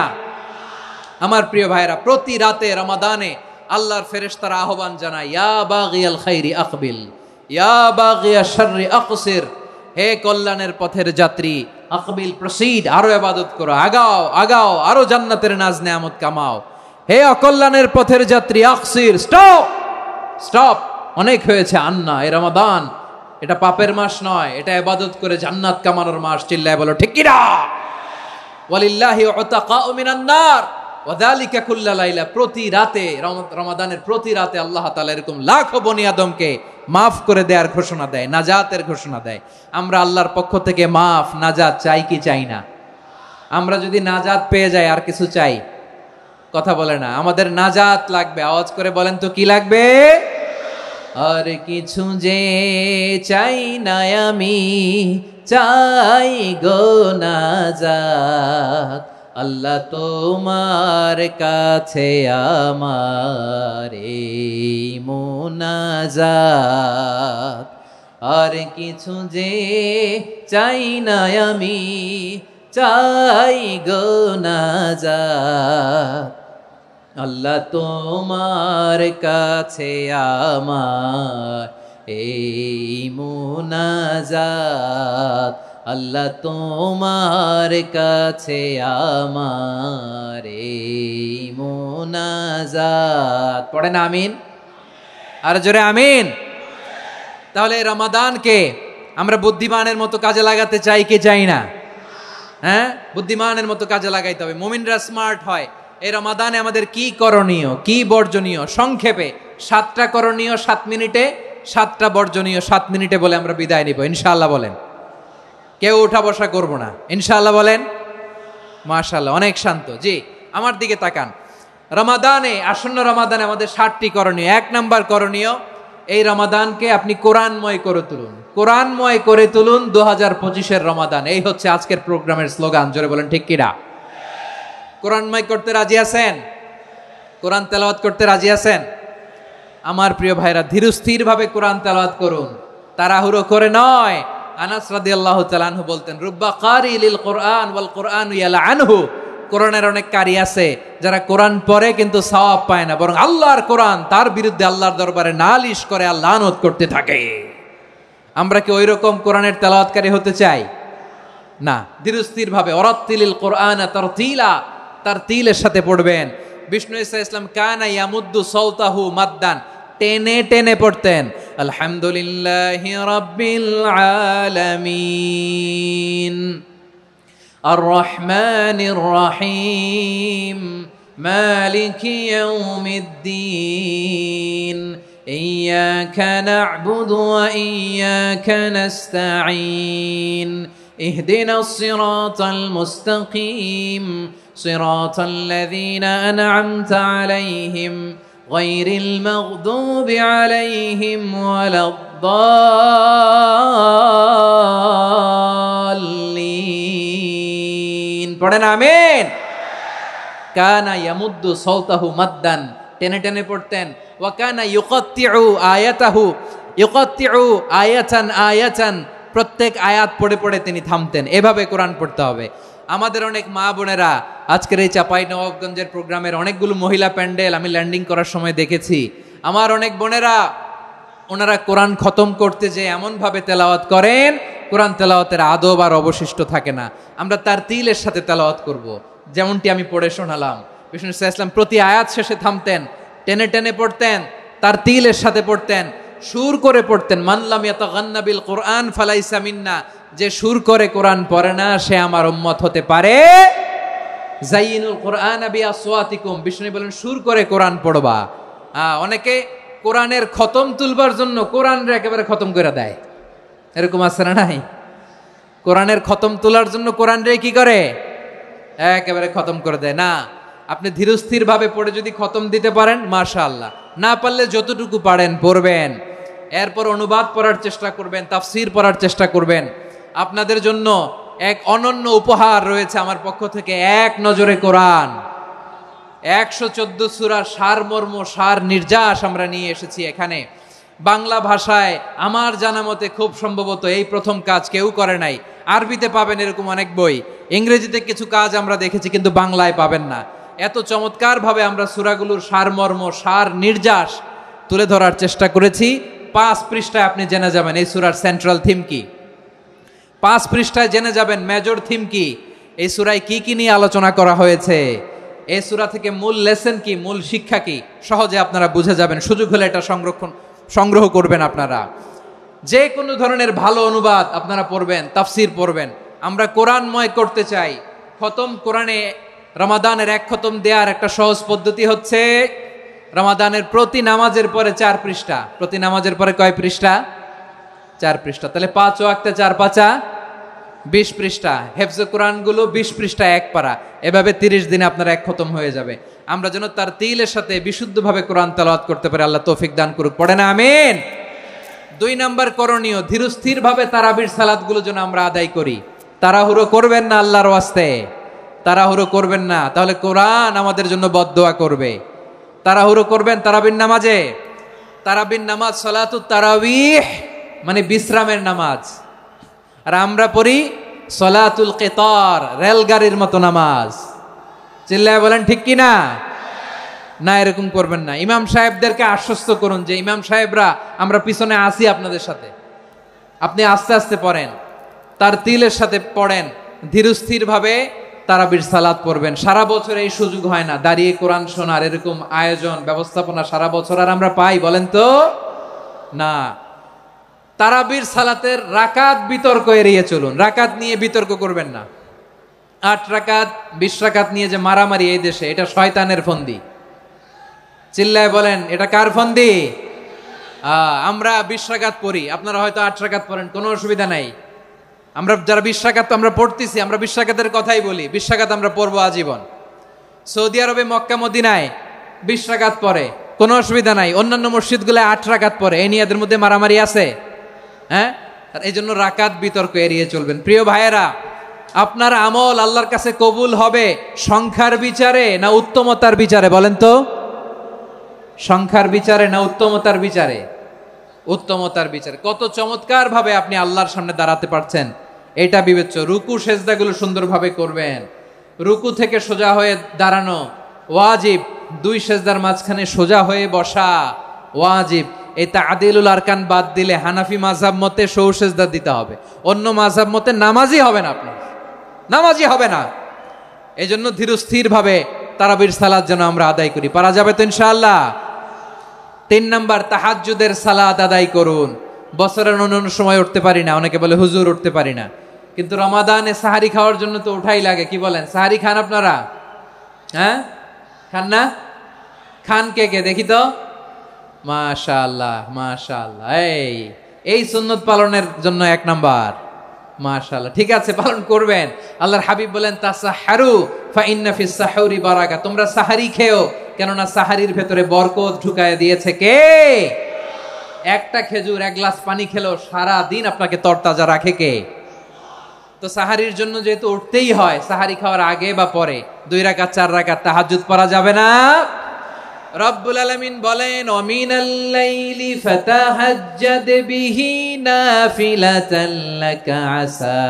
আমার প্রিয় ভাইরা, প্রতি রাতে রমাদানে আল্লাহর ফেরেশতারা আহ্বান জানায়, ইয়া বাগিয়াল খাইরি আকবিল, ইয়া বাগিয়াশ শাররি আকসির, হে কল্যাণের পথের যাত্রী, আকবিল প্রসিড, আরো ইবাদত করো, আগাও আগাও, আরো জান্নাতের নাজ নেয়ামত কামাও। হে অকল্যাণের পথের যাত্রী, আকসির, স্টপ স্টপ, অনেক হয়েছে। আন্না, এ রমাদান এটা পাপের মাস নয়, এটা ইবাদত করে জান্নাত কামানোর মাস। চিল্লায় বলো ঠিক কি না? ওয়ালিল্লাহি উতাকাউ মিনান নার ওয়া যালিকা কুল্লা লাইলা, প্রতি রাতে, রমাদানের প্রতি রাতে আল্লাহ তাআলা এরকম লাখো বনি আদমকে মাফ করে দেওয়ার ঘোষণা দেয়, নাজাতের ঘোষণা দেয়। আমরা আল্লাহর পক্ষ থেকে মাফ, নাজাত চাই কি চাই না? আমরা যদি নাজাত পেয়ে যাই আর কিছু চাই? কথা বলে না। আমাদের নাজাত লাগবে। আওয়াজ করে বলেন তো কি লাগবে? আর কিছু যে চাই না আমি, চাই গো নাজাত, আল্লাহ তোমার কাছে আমার এই মুনাজাত। আর কিছু যে চাই না আমি, চাই গো নাজাত, আল্লাহ তোমার কাছে আমার এই মুনাজাত, আল্লাহ তোমার কাছে আমার এই মুনাজাত। পড়েন আমিন, আর জোরে আমিন। তাহলে রমাদানকে আমরা বুদ্ধিমানের মতো কাজে লাগাতে চাই কি চাই না? হ্যাঁ, বুদ্ধিমানের মতো কাজে লাগাইতে হবে। মুমিনরা স্মার্ট হয়। এই রমাদানে আমাদের কি করণীয়, কি বর্জনীয়, সংক্ষেপে 7টা করণীয় 7 মিনিটে, 7টা বর্জনীয় 7 মিনিটে বলে আমরা বিদায় নিব ইনশাআল্লাহ। বলেন, কেউ উঠা বসা করব না ইনশাআল্লাহ। বলেন মাশাআল্লাহ, অনেক শান্ত। জি, আমার দিকে তাকান। রমাদানে, আসন্ন রমাদানে আমাদের 7টি করণীয়। 1 নাম্বার করণীয়, এই রমাদানকে আপনি কোরআনময় করে তুলুন। কোরআনময় করে তুলুন 2025-এর রমাদান। এই হচ্ছে আজকের প্রোগ্রামের স্লোগান। জোরে বলেন ঠিক কিনা? কোরআনময় করতে রাজি আছেন? কোরআন তেলাওয়াত করতে রাজি আছেন? আমার প্রিয় ভাইরা, ধীরস্থির ভাবে কোরআন তেলাওয়াত করুন, তাড়াহুড়ো করে নয়। আনাস রাদিয়াল্লাহু তাআলা আনহু বলতেন, রুব্বা কারি লিল কোরআন ওয়াল কোরআন ইয়ালআনহু, কোরআনের অনেক কারি আছে যারা কোরআন পড়ে কিন্তু সওয়াব পায় না, বরং আল্লাহর কোরআন তার বিরুদ্ধে আল্লাহর দরবারে নালিশ করে আর লানত করতে থাকে। আমরা কি ওই রকম কোরআনের তেলাওয়াতকারী হতে চাই? না, ধীরস্থির ভাবে ওরাত্তিলিল কোরআন তারতিলা, তারতিলের সাথে পড়বেন। বিষ্ণু ইসা ইসলাম কানা ইয়ামুদ্দু সাওতাহু মাদ্দান, টেনে টেনে পড়তেন। আলহামদুলিল্লাহি রাব্বিল আলামিন আর রহমানির রহিম মালিকি ইয়াউমিদ্দিন ইয়্যাকা না'বুদু ওয়া ইয়্যাকা নাস্তাঈন ইহদিনাস সিরাতাল মুস্তাকিম সিরাতাল লাযীনা আন'আমতা আলাইহিম গায়রিল মাগদুবি আলাইহিম ওয়ালাদ-দাল্লিন। পড়েন আমিন। কানা ইয়ামুদ্দু সাওতাহু মাদ্দান, টেনে টেনে পড়তেন। ওয়া কানা ইউকাত্তিউ আয়াতাহু, ইউকাত্তিউ আয়াতান আয়াতান, প্রত্যেক আয়াত পড়ে পড়ে তিনি থামতেন। এভাবে কোরআন পড়তে হবে। আমাদের অনেক মা বোনেরা আজকের এই চাঁপাইনবাবগঞ্জের প্রোগ্রামের অনেকগুলো মহিলা প্যান্ডেল আমি ল্যান্ডিং করার সময় দেখেছি। আমার অনেক বোনেরা ওনারা কোরআন খতম করতে যে এমনভাবে তেলাওয়াত করেন, কোরআন তেলাওয়াতের আদব আর অবশিষ্ট থাকে না। আমরা তারতিলের সাথে তেলাওয়াত করব, যেমনটি আমি পড়ে শোনালাম। বিষ্ণু ইসলাম প্রতি আয়াত শেষে থামতেন, টেনে টেনে পড়তেন, তারতিলের সাথে পড়তেন, সুর করে পড়তেন। মান লাম ইয়াতাগান্না বিল কোরআন ফালাইসা মিন্না, যে সুর করে কোরআন পড়ে না সে আমার উম্মত হতে পারে। যায়িনুল কোরআন বিআসওয়াতিকুম, বিষ্ণু বলেন সুর করে কোরআন পড়বা। অনেকে কোরআনের খতম তুলবার জন্য কোরআনরে একেবারে খতম করে দেয়, এরকম আছে না নাই? কোরআনের খতম তোলার জন্য কোরআনরে কি করে? একেবারে খতম করে দেয়। না, আপনি ধীরস্থির ভাবে পড়ে যদি খতম দিতে পারেন মাশাআল্লাহ, না পারলে যতটুকু পারেন পড়বেন। এরপর অনুবাদ পড়ার চেষ্টা করবেন, তাফসির পড়ার চেষ্টা করবেন। আপনাদের জন্য এক অনন্য উপহার রয়েছে আমার পক্ষ থেকে, এক নজরে কোরআন। 114 সূরার সারমর্ম, সার নির্যাস আমরা নিয়ে এসেছি এখানে বাংলা ভাষায়। আমার জানা মতে খুব সম্ভবত এই প্রথম কাজ, কেউ করে নাই। আরবিতে পাবেন এরকম অনেক বই, ইংরেজিতে কিছু কাজ আমরা দেখেছি, কিন্তু বাংলায় পাবেন না। এত চমৎকার ভাবে আমরা সূরাগুলোর সারমর্ম, সার নির্যাস তুলে ধরার চেষ্টা করেছি। 5 পৃষ্ঠায় আপনি জেনে যাবেন এই সূরার সেন্ট্রাল থিম কি। 5 পৃষ্ঠায় জেনে যাবেন মেজর থিম কি, এই সূরায় কি কি নিয়ে আলোচনা করা হয়েছে, এই সূরা থেকে মূল লেসন কি, মূল শিক্ষা কি, সহজে আপনারা বুঝে যাবেন। সুযোগ হলে এটা সংগ্রহ করবেন। আপনারা যে কোনো ধরনের ভালো অনুবাদ আপনারা পড়বেন, তাফসির পড়বেন। আমরা কোরআনময় করতে চাই। খতম কোরআনে রমাদানের 1 খতম দেওয়ার একটা সহজ পদ্ধতি হচ্ছে রমাদানের প্রতি নামাজের পরে 4 পৃষ্ঠা। প্রতি নামাজের পরে কয় পৃষ্ঠা? 4 পৃষ্ঠা। তাহলে 5 ওয়াক্তে 4 পাঁচা 20 পৃষ্ঠা। হেফজে কোরআনগুলো 20 পৃষ্ঠা 1 পারা। এভাবে 30 দিনে আপনার 1 খতম হয়ে যাবে। আমরা যেন তারতিলের সাথে বিশুদ্ধভাবে কোরআন তেলাওয়াত করতে পারি, আল্লাহ তৌফিক দান করুক। পড়েন আমিন। 2 নাম্বার করণীয়, ধীরস্থির ভাবে তারাবির সালাতগুলো যেন আমরা আদায় করি। তাড়াহুড়ো করবেন না আল্লাহর ওয়াস্তে, তাড়াহুড়ো করবেন না, তাহলে কোরআন আমাদের জন্য বদদোয়া করবে। তাড়াহুড়ো করবেন তারাবির নামাজে। তারাবির নামাজ সালাতুত তারাবিহ মানে বিশ্রামের নামাজ, আর আমরা পড়ি সালাতুল কিতার, রেলগাড়ির মতো নামাজ। চিল্লায় বলেন ঠিক কি না? না, এরকম করবেন না। ইমাম সাহেবদেরকে আশ্বস্ত করুন যে ইমাম সাহেবরা আমরা পিছনে আসি আপনাদের সাথে, আপনি আস্তে আস্তে পড়েন, তারতিলের সাথে পড়েন, ধীরস্থির ভাবে তারাবির সালাত পড়বেন। সারা বছর এই সুযোগ হয় না দাঁড়িয়ে কোরআন শোনার, এরকম আয়োজন ব্যবস্থাপনা সারা বছর আর আমরা পাই বলেন তো? না। তারাবির সালাতের রাকাত বিতর্ক এড়িয়ে চলুন। রাকাত নিয়ে বিতর্ক করবেন না। 8 রাকাত 20 রাকাত নিয়ে যে মারামারি এই দেশে, এটা শয়তানের ফন্দি। চিল্লায় বলেন এটা কার ফন্দি? আমরা 20 রাকাত পড়ি, আপনারা হয়তো 8 রাকাত পড়েন, কোনো অসুবিধা নাই। আমরা যারা 20 রাকাত আমরা পড়তেছি, আমরা 20 রাকাতের কথাই বলি। 20 রাকাত আমরা পড়বো আজীবন। সৌদি আরবে মক্কা মদিনায় 20 রাকাত পড়ে, কোনো অসুবিধা নাই। অন্যান্য মসজিদগুলো 8 রাকাত পড়ে। এই নিয়ে এদের মধ্যে মারামারি আছে? হ্যাঁ, এই জন্য রাকাত বিতর্ক এড়িয়ে চলবেন। প্রিয় ভাইয়েরা, আপনার আমল আল্লাহর কাছে কবুল হবে সংখ্যার বিচারে না উত্তমতার বিচারে? বলেন তো, সংখ্যার বিচারে না উত্তমতার বিচারে? উত্তমতার বিচারে। কত চমৎকার ভাবে আপনি আল্লাহর সামনে দাঁড়াতে পারছেন এটা বিবেচ্য। রুকু সেজদাগুলো সুন্দরভাবে করবেন। রুকু থেকে সোজা হয়ে দাঁড়ানো ওয়াজিব, 2 সেজদার মাঝখানে সোজা হয়ে বসা ওয়াজিব। এই তা'দীলুল আরকান বাদ দিলে হানাফি মাযহাব মতে সৌ সেজদা দিতে হবে, অন্য মাযহাব মতে নামাজই হবে না, আপনার নামাজই হবে না। এজন্য ধীরস্থির ভাবে তারাবির সালাত যেন আমরা আদায় করি। পারা যাবে তো ইনশাআল্লাহ? 3 নাম্বার, তাহাজ্জুদের সালাত আদায় করুন। বছরের অন্য সময় উঠতে পারি না, অনেকে বলে হুজুর উঠতে পারি না, কিন্তু রমাদানে সাহারি খাওয়ার জন্য তো উঠাই লাগে। কি বলেন, সাহারি খান আপনারা? হ্যাঁ, খান না? খান কে কে দেখি তো? মাশাআল্লাহ মাশাআল্লাহ, এই সুন্নত পালনের জন্য 1 নাম্বার। মাশাআল্লাহ, ঠিক আছে, পালন করবেন। আল্লাহর হাবিব বলেন তাসাহহারু ফা ইন্না ফিস সাহুরি বারাকা, তোমরা সাহারি খেও, কেননা সাহারির ভেতরে বরকত ঢুকায় দিয়েছে কে? একটা খেজুর, 1 গ্লাস পানি খেলো সারা দিন আপনাকে তরতাজা রাখে কে? তো সাহারির জন্য যেহেতু উঠতেই হয়, সাহারি খাওয়ার আগে বা পরে 2 রাকাত 4 রাকাত তাহাজ্জুদ পড়া যাবে না? রব্বুল আলামিন বলেন ওয়ামিনাল লাইলি ফাতাহাজ্জাদ বিহি নাফিলাতান লাকা আসা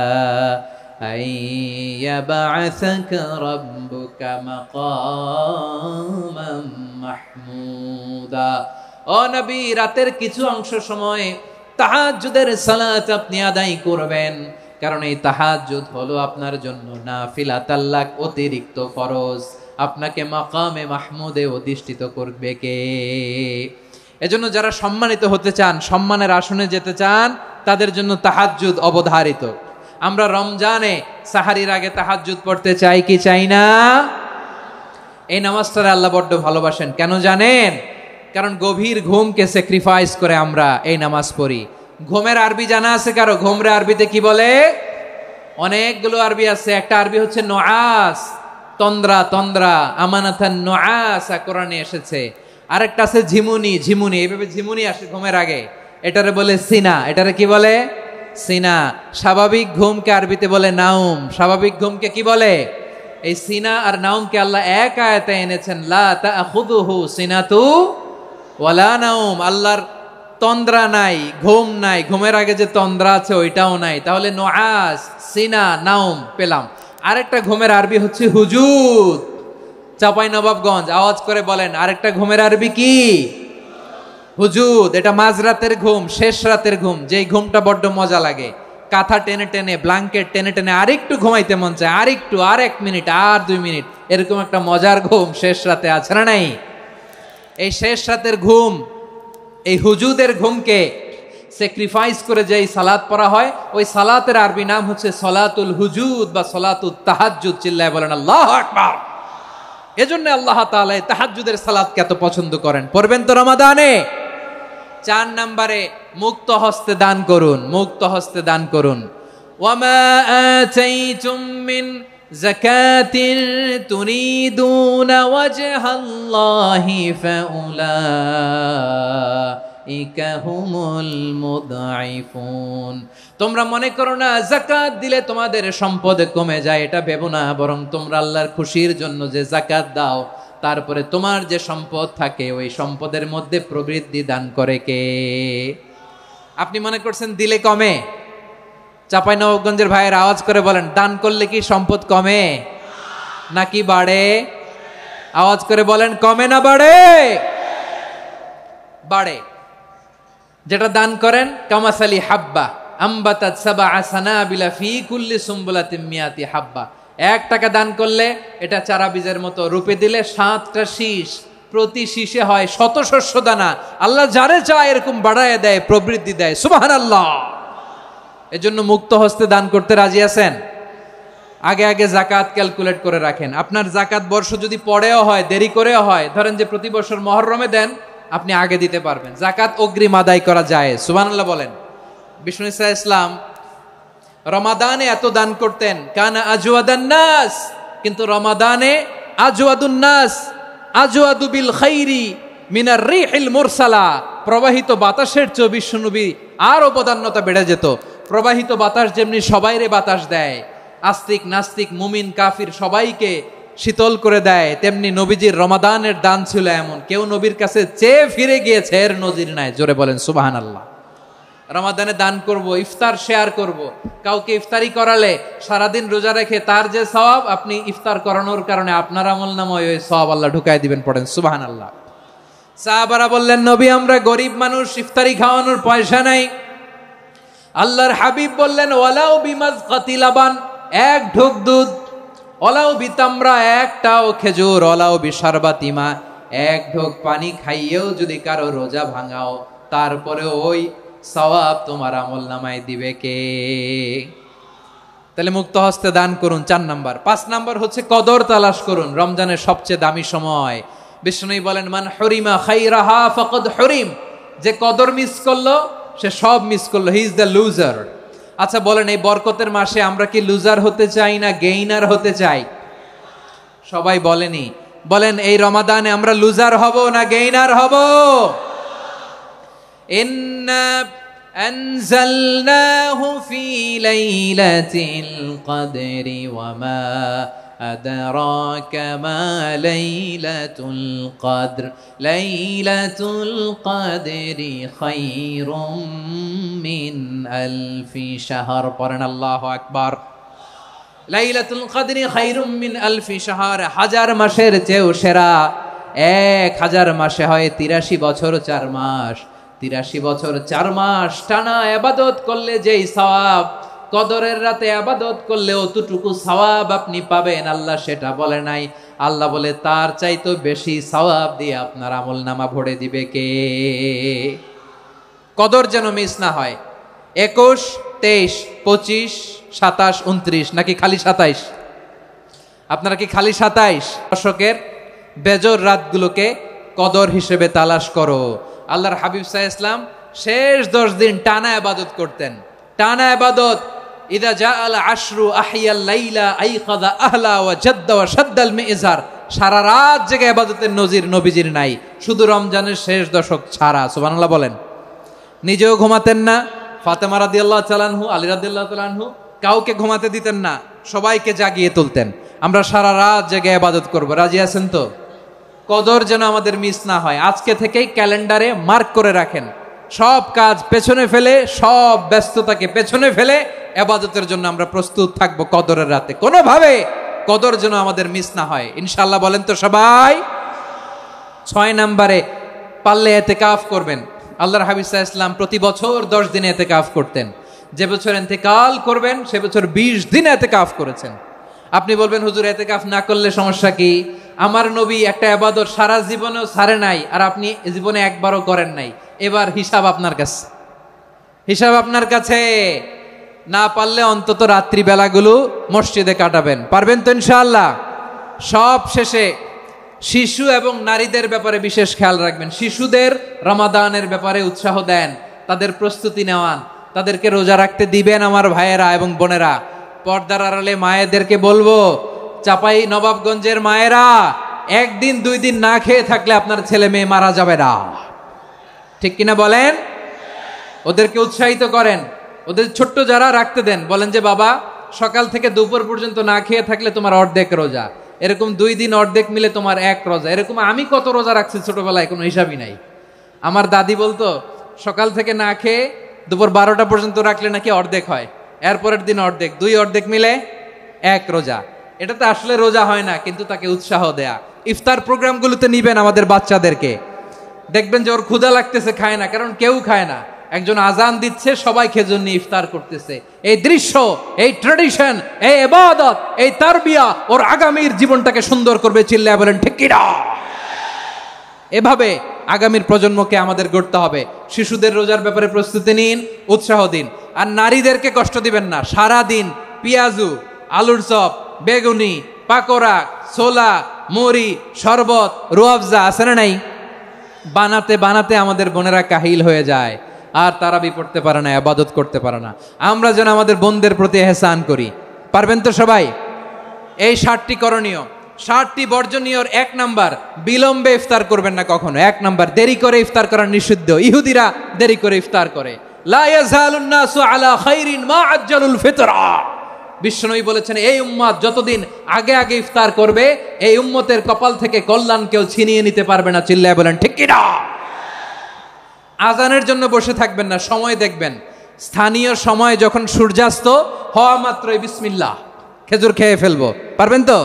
আইয়াবআসাকা রাব্বুকা মাকামান মাহমুদা। ও নবী, রাতের কিছু অংশ সময় তাহাজ্জুদের সালাত আপনি আদায় করবেন, কারণ এই তাহাজ্জুদ হলো আপনার জন্য নাফিলাতাল লাক, অতিরিক্ত ফরজ। আপনাকে মাকামে মাহমুদে অধিষ্ঠিত করবে কে? এজন্য যারা সম্মানিত হতে চান, সম্মানের আসনে যেতে চান, তাদের জন্য তাহাজ্জুদ অবধারিত। আমরা রমজানে সাহারির আগে তাহাজ্জুদ পড়তে চাই কি চাই না? এই নামাজটারে আল্লাহ বড্ড ভালোবাসেন। কেন জানেন? কারণ গভীর ঘুমকে স্যাক্রিফাইস করে আমরা এই নামাজ পড়ি। ঘুমের আরবি জানা আছে কারো? ঘুমরে আরবিতে কি বলে? অনেকগুলো আরবি আছে। একটা আরবি হচ্ছে নুআস, তন্দ্রা, তন্দ্রা, আমানাতান নুআসা কোরআনে এসেছে। আরেকটা আছে ঝিমুনি, ঝিমুনি, এইভাবে ঝিমুনি আসে ঘুমের আগে, এটারে বলে সিনা। এটারে কি বলে? সিনা। স্বাভাবিক ঘুমকে আরবিতে বলে নাউম। স্বাভাবিক ঘুমকে কি বলে? এই সিনা আর নাউমকে আল্লাহ এক আয়াতে এনেছেন, লা তাখুযুহু সিনাতু ওয়ালা নাউম। আল্লাহর তন্দ্রা নাই, ঘুম নাই, ঘুমের আগে যে তন্দ্রা আছে ওইটাও নাই। তাহলে নুআস, সিনা, নাউম পেলাম। আরেকটা ঘুমের আরবি হচ্ছে হুজুদ। চাঁপাইনবাবগঞ্জ আওয়াজ করে বলেন, আরেকটা ঘুমের আরবি কি? হুজুদ। এটা মাঝরাতের ঘুম, শেষ রাতের ঘুম, যেই ঘুমটা বড্ড মজা লাগে। কাঁথা টেনে টেনে, ব্ল্যাঙ্কেট টেনে টেনে আরেকটু ঘুমাইতে মন চায়, আরেকটু, আর 1 মিনিট, আর 2 মিনিট, এরকম একটা মজার ঘুম শেষ রাতে আছে না নাই? এই শেষ রাতের ঘুম, এই হুজুদের ঘুমকে স্যাক্রিফাইস করে যেই সালাত পড়া হয়, ওই সালাতের আরবি নাম হচ্ছে সলাতুল হুজুদ বা সলাতুত তাহাজ্জুদ। চিল্লায় বলেন আল্লাহু আকবার। এজন্য আল্লাহ তাআলা তাহাজ্জুদের সালাতকে এত পছন্দ করেন। পড়বেন তো রমাদানে? 4 নম্বরে মুক্ত হস্তে দান করুন, মুক্ত হস্তে দান করুন। ওয়ামা আতাইতুম মিন যাকাতিন তুরিদুনা ওয়াজহাল্লাহি ফাউলাইকা হুমুল মুদঈফুন। তোমরা মনে করো না যাকাত দিলে তোমাদের সম্পদ কমে যায়, এটা ভেবো না, বরং তোমরা আল্লাহর খুশির জন্য যে যাকাত দাও, তারপরে তোমার যে সম্পদ থাকে ওই সম্পদের মধ্যে প্রবৃদ্ধি দান করে কে? আপনি মনে করছেন দিলে কমে? চাঁপাইনবাবগঞ্জের ভাইয়ের আওয়াজ করে বলেন, দান করলে কি সম্পদ কমে নাকি বাড়ে? আওয়াজ করে বলেন, কমে না বাড়ে? বাড়ে। যেটা দান করেন, কামাসালি হাব্বা আম্বাতাত সাবআ সানাবিলা ফি কুল্লি সুম্বুলাতিন মিয়াতি হাব্বা। 1 টাকা দান করলে এটা চারা বীজের মতো, রূপে দিলে 7টা শীষ, প্রতি শীষে হয় 100 শস্য দানা। আল্লাহ যারে চায় এরকম বাড়ায় দেয়, প্রবৃদ্ধি দেয়। সুবহানাল্লাহ। এজন্য মুক্ত হস্তে দান করতে রাজি আছেন? আগে আগে যাকাত ক্যালকুলেট করে রাখেন। আপনার যাকাত বর্ষ যদি পরেও হয়, দেরি করেও হয়, ধরেন যে প্রতি বছর মুহররমে দেন, আপনি আগে দিতে পারবেন। যাকাত অগ্রিম আদায় করা যায়। সুবহানাল্লাহ বলেন। বিষ্ণু ইসা ইসলাম রমাদানে এত দান করতেন, কানা আজওয়াদান নাস, কিন্তু রমাদানে আজওয়াদুন নাস আজওয়াদু বিল খাইরি মিনার রিহিল মুরসালা। প্রবাহিত বাতাসের চেয়ে বিশ্বনবী আরো বদান্যতা বেড়ে যেত। প্রবাহিত বাতাস যেমনি সবাইরে বাতাস দেয়, আস্তিক নাস্তিক মুমিন কাফির সবাইকে শীতল করে দেয়, তেমনি নবীজির রমাদানের দান ছিল এমন, কেউ নবীর কাছে চেয়ে ফিরে গিয়েছে এর নজির নাই। জোরে বলেন সুবহানাল্লাহ। রমাদানে দান করব, ইফতার শেয়ার করব। কাউকে ইফতারি করালে সারাদিন রোজা রেখে তার যে সওয়াব, আপনি ইফতার করানোর কারণে আপনার আমলনামায় ওই সওয়াব আল্লাহ ঢুকায় দিবেন। পড়েন সুবহানাল্লাহ। সাহাবারা বললেন, নবী আমরা গরিব মানুষ, ইফতারি খাওয়ানোর পয়সা নাই। আল্লাহর হাবিব বললেন, ওয়ালাউ বিমাজকাতি লাবান, এক ঢোক দুধ, ওয়ালাউ বিতামরা, একটাও খেজুর, ওয়ালাউ বিশারবাতি মা, এক ঢোক পানি খাইয়েও যদি কারো রোজা ভাঙাও, তারপরে ওই সওয়াব তোমার আমলনামায় দিবে কে? তাহলে মুক্ত হস্তে দান করুন, 4 নাম্বার। 5 নাম্বার হচ্ছে কদর তালাশ করুন, রমজানের সবচেয়ে দামি সময়। বিষ্ণু বলেন, মান হরিমা খাইরাহা ফাকাদ হরিম, যে কদর মিস করলো সে সব মিস করলো, হি ইজ দ্য লুজার। আচ্ছা বলেন, এই বরকতের মাসে আমরা কি লুজার হতে চাই না গেইনার হতে চাই? সবাই বলেনি, বলেন এই রমাদানে আমরা লুজার হব না গেইনার হব? ইন্না আনজালনাহু ফি লাইলাতিল কদরি ওয়া মা আদরাকা মা লাইলাতুল কদর, লাইলাতুল কদরি খায়রুম মিন আলফি শাহর। পড়েন আল্লাহু আকবার। লাইলাতুল কদরি খায়রুম মিন আলফি শাহর, 1000 মাসের চেয়েও সেরা। 1000 মাসে হয় 83 বছর 4 মাস। 83 বছর 4 মাস টানা ইবাদত করলে যেই সওয়াব, কদরের রাতে ইবাদত করলে অতটুকু সওয়াব আপনি পাবেন, আল্লাহ সেটা বলে নাই। আল্লাহ বলে তার চাইতে বেশি সওয়াব দিয়ে আপনার আমলনামা ভরে দিবে কে? কদর যেন মিস না হয়। 21, 23, 25, 27, 29 নাকি খালি 27? আপনারা কি খালি 27? দশকের বেজর রাতগুলোকে কদর হিসেবে তালাশ করো। আল্লাহর হাবিব সাল্লাল্লাহু আলাইহি ওয়াসাল্লাম শেষ 10 দিন টানা ইবাদত করতেন, টানা ইবাদত। ইদা জাআল আশরু আহিয়াল লাইলা আইকাযা আহলা ওয়া জাদ্দা ওয়া শাদ্দাল মিজার। সারা রাত জেগে ইবাদতের নজির নবীজির নাই, শুধু রমজানের শেষ দশক ছাড়া। সুবহানাল্লাহ বলেন। নিজেও ঘুমাতেন না, ফাতেমা রাদিয়াল্লাহু তাআলা আনহু, আলী রাদিয়াল্লাহু তাআলা আনহু কাউকে ঘুমাতে দিতেন না, সবাইকে জাগিয়ে তুলতেন। আমরা সারা রাত জেগে ইবাদত করব, রাজি আছেন তো? কদর যেন আমাদের মিস না হয়। আজকে থেকেই ক্যালেন্ডারে মার্ক করে রাখেন, সব কাজ পেছনে ফেলে, সব ব্যস্ততাকে পেছনে ফেলে ইবাদতের জন্য আমরা প্রস্তুত থাকব কদরের রাতে। কোনোভাবে কদর যেন আমাদের মিস না হয়, ইনশাআল্লাহ। বলেন তো সবাই? 6 নম্বরে পারলে ইতিকাফ করবেন। আল্লাহর হাবিব সাল্লাল্লাহু আলাইহি ওয়াসাল্লাম প্রতি বছর 10 দিন ইতিকাফ করতেন। যে বছর ইন্তেকাল করবেন সে বছর 20 দিন ইতিকাফ করেছেন। আপনি বলবেন, হুজুর ইতিকাফ না করলে সমস্যা কি? আমার নবী একটা ইবাদত সারা জীবনেও ছাড়ে নাই, আর আপনি জীবনে একবারও করেন নাই। এবার হিসাব আপনার কাছে, হিসাব আপনার কাছে। না পারলে অন্তত রাত্রি বেলাগুলো মসজিদে কাটাবেন। পারবেন তো ইনশাআল্লাহ? সব শেষে শিশু এবং নারীদের ব্যাপারে বিশেষ খেয়াল রাখবেন। শিশুদের রমাদানের ব্যাপারে উৎসাহ দেন, তাদের প্রস্তুতি নেওয়ান, তাদেরকে রোজা রাখতে দিবেন। আমার ভাইয়েরা এবং বোনেরা, পর্দার আড়ালে মায়েদেরকে বলবো, চাপাই নবাবগঞ্জের মায়েরা, 1 দিন 2 দিন না খেয়ে থাকলে আপনার ছেলে মেয়ে মারা যাবে না, ঠিক কিনা বলেন? ওদেরকে উৎসাহিত করেন, ওদের ছোট্ট যারা রাখতে দেন, বলেন যে বাবা সকাল থেকে দুপুর পর্যন্ত না খেয়ে থাকলে তোমার অর্ধেক রোজা, এরকম 2 দিন অর্ধেক মিলে তোমার 1 রোজা। এরকম আমি কত রোজা রাখছি ছোটবেলায়, কোনো হিসাবই নাই। আমার দাদি বলতো সকাল থেকে না খেয়ে দুপুর 12টা পর্যন্ত রাখলে নাকি অর্ধেক হয়, এরপরের দিন অর্ধেক, 2 অর্ধেক মিলে 1 রোজা। এটা তো আসলে রোজা হয় না, কিন্তু তাকে উৎসাহ দেয়া। ইফতার প্রোগ্রামগুলোতে নিবেন আমাদের বাচ্চাদেরকে, দেখবেন যে ওর ক্ষুধা লাগতেছে, খায় না, কারণ কেউ খায় না। একজন আজান দিচ্ছে, সবাই খেজুর নিয়ে ইফতার করতেছে। এই দৃশ্য, এই ট্র্যাডিশন, এই ইবাদত, এই তারবিয়া ওর আগামীর জীবনটাকে সুন্দর করবে। চিল্লায় বলেন ঠিক কি না? এভাবে আগামীর প্রজন্মকে আমাদের গড়তে হবে। শিশুদের রোজার ব্যাপারে প্রস্তুতি নিন, উৎসাহ দিন। আর নারীদেরকে কষ্ট দিবেন না। সারা দিন পেঁয়াজু, আলুর চপ, বেগুনি, পাকোড়া, ছোলা, মুড়ি, শরবত, রুয়াবজা আছে না নাই? বানাতে বানাতে আমাদের বোনেরা কাহিল হয়ে যায়, আর তারাবি পড়তে পারে না, ইবাদত করতে পারে না। আমরা যেন আমাদের বোনদের প্রতি ইহসান করি। পারবেন তো সবাই? এই 7টি করণীয়, 7টি বর্জনীয়। 1 নাম্বার, বিলম্বে ইফতার করবেন না কখনো। 1 নাম্বার, দেরি করে ইফতার করা নিষিদ্ধ। ইহুদিরা দেরি করে ইফতার করে। লা ইয়াজালুন নাসু আলা খাইরিন মা আজ্জালুল ফিতরা। বিশ্বনবী বলেছেন, এই উম্মত যতদিন আগে আগে ইফতার করবে, এই উম্মতের কপাল থেকে কল্যাণ কেউ ছিনিয়ে নিতে পারবে না। চিল্লায় বলেন ঠিক কি না? আজানের জন্য বসে থাকবেন না, সময় দেখবেন। স্থানীয় সময় যখন সূর্যাস্ত হওয়া মাত্রই বিসমিল্লাহ, খেজুর খেয়ে ফেলবো। পারবেন তো?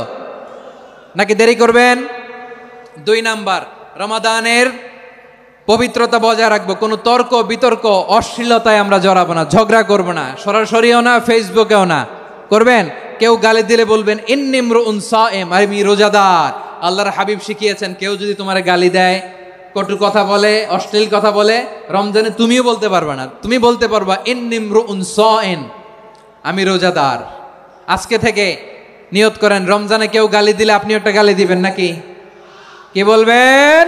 নাকি দেরি করবেন? 2 নাম্বার, রমাদানের পবিত্রতা বজায় রাখবো, কোনো তর্ক বিতর্ক অশ্লীলতায় আমরা জড়াবো না, ঝগড়া করবো না, সরাসরিও না, ফেসবুকেও না। করবেন? কেউ গালি দিলে বলবেন ইন্নিমরুউন সায়েম, আমি রোজাদার। আল্লাহর হাবিব শিখিয়েছেন, কেউ যদি তোমার গালি দেয়, কটু কথা বলে, অশ্লীল কথা বলে, রমজানে তুমিও বলতে পারবা না, তুমি বলতে পারবা ইন্নিমরুউন সায়েম, আমি রোজাদার। আজকে থেকে নিয়ত করেন, রমজানে কেউ গালি দিলে আপনি একটা গালি দিবেন নাকি? কি বলবেন?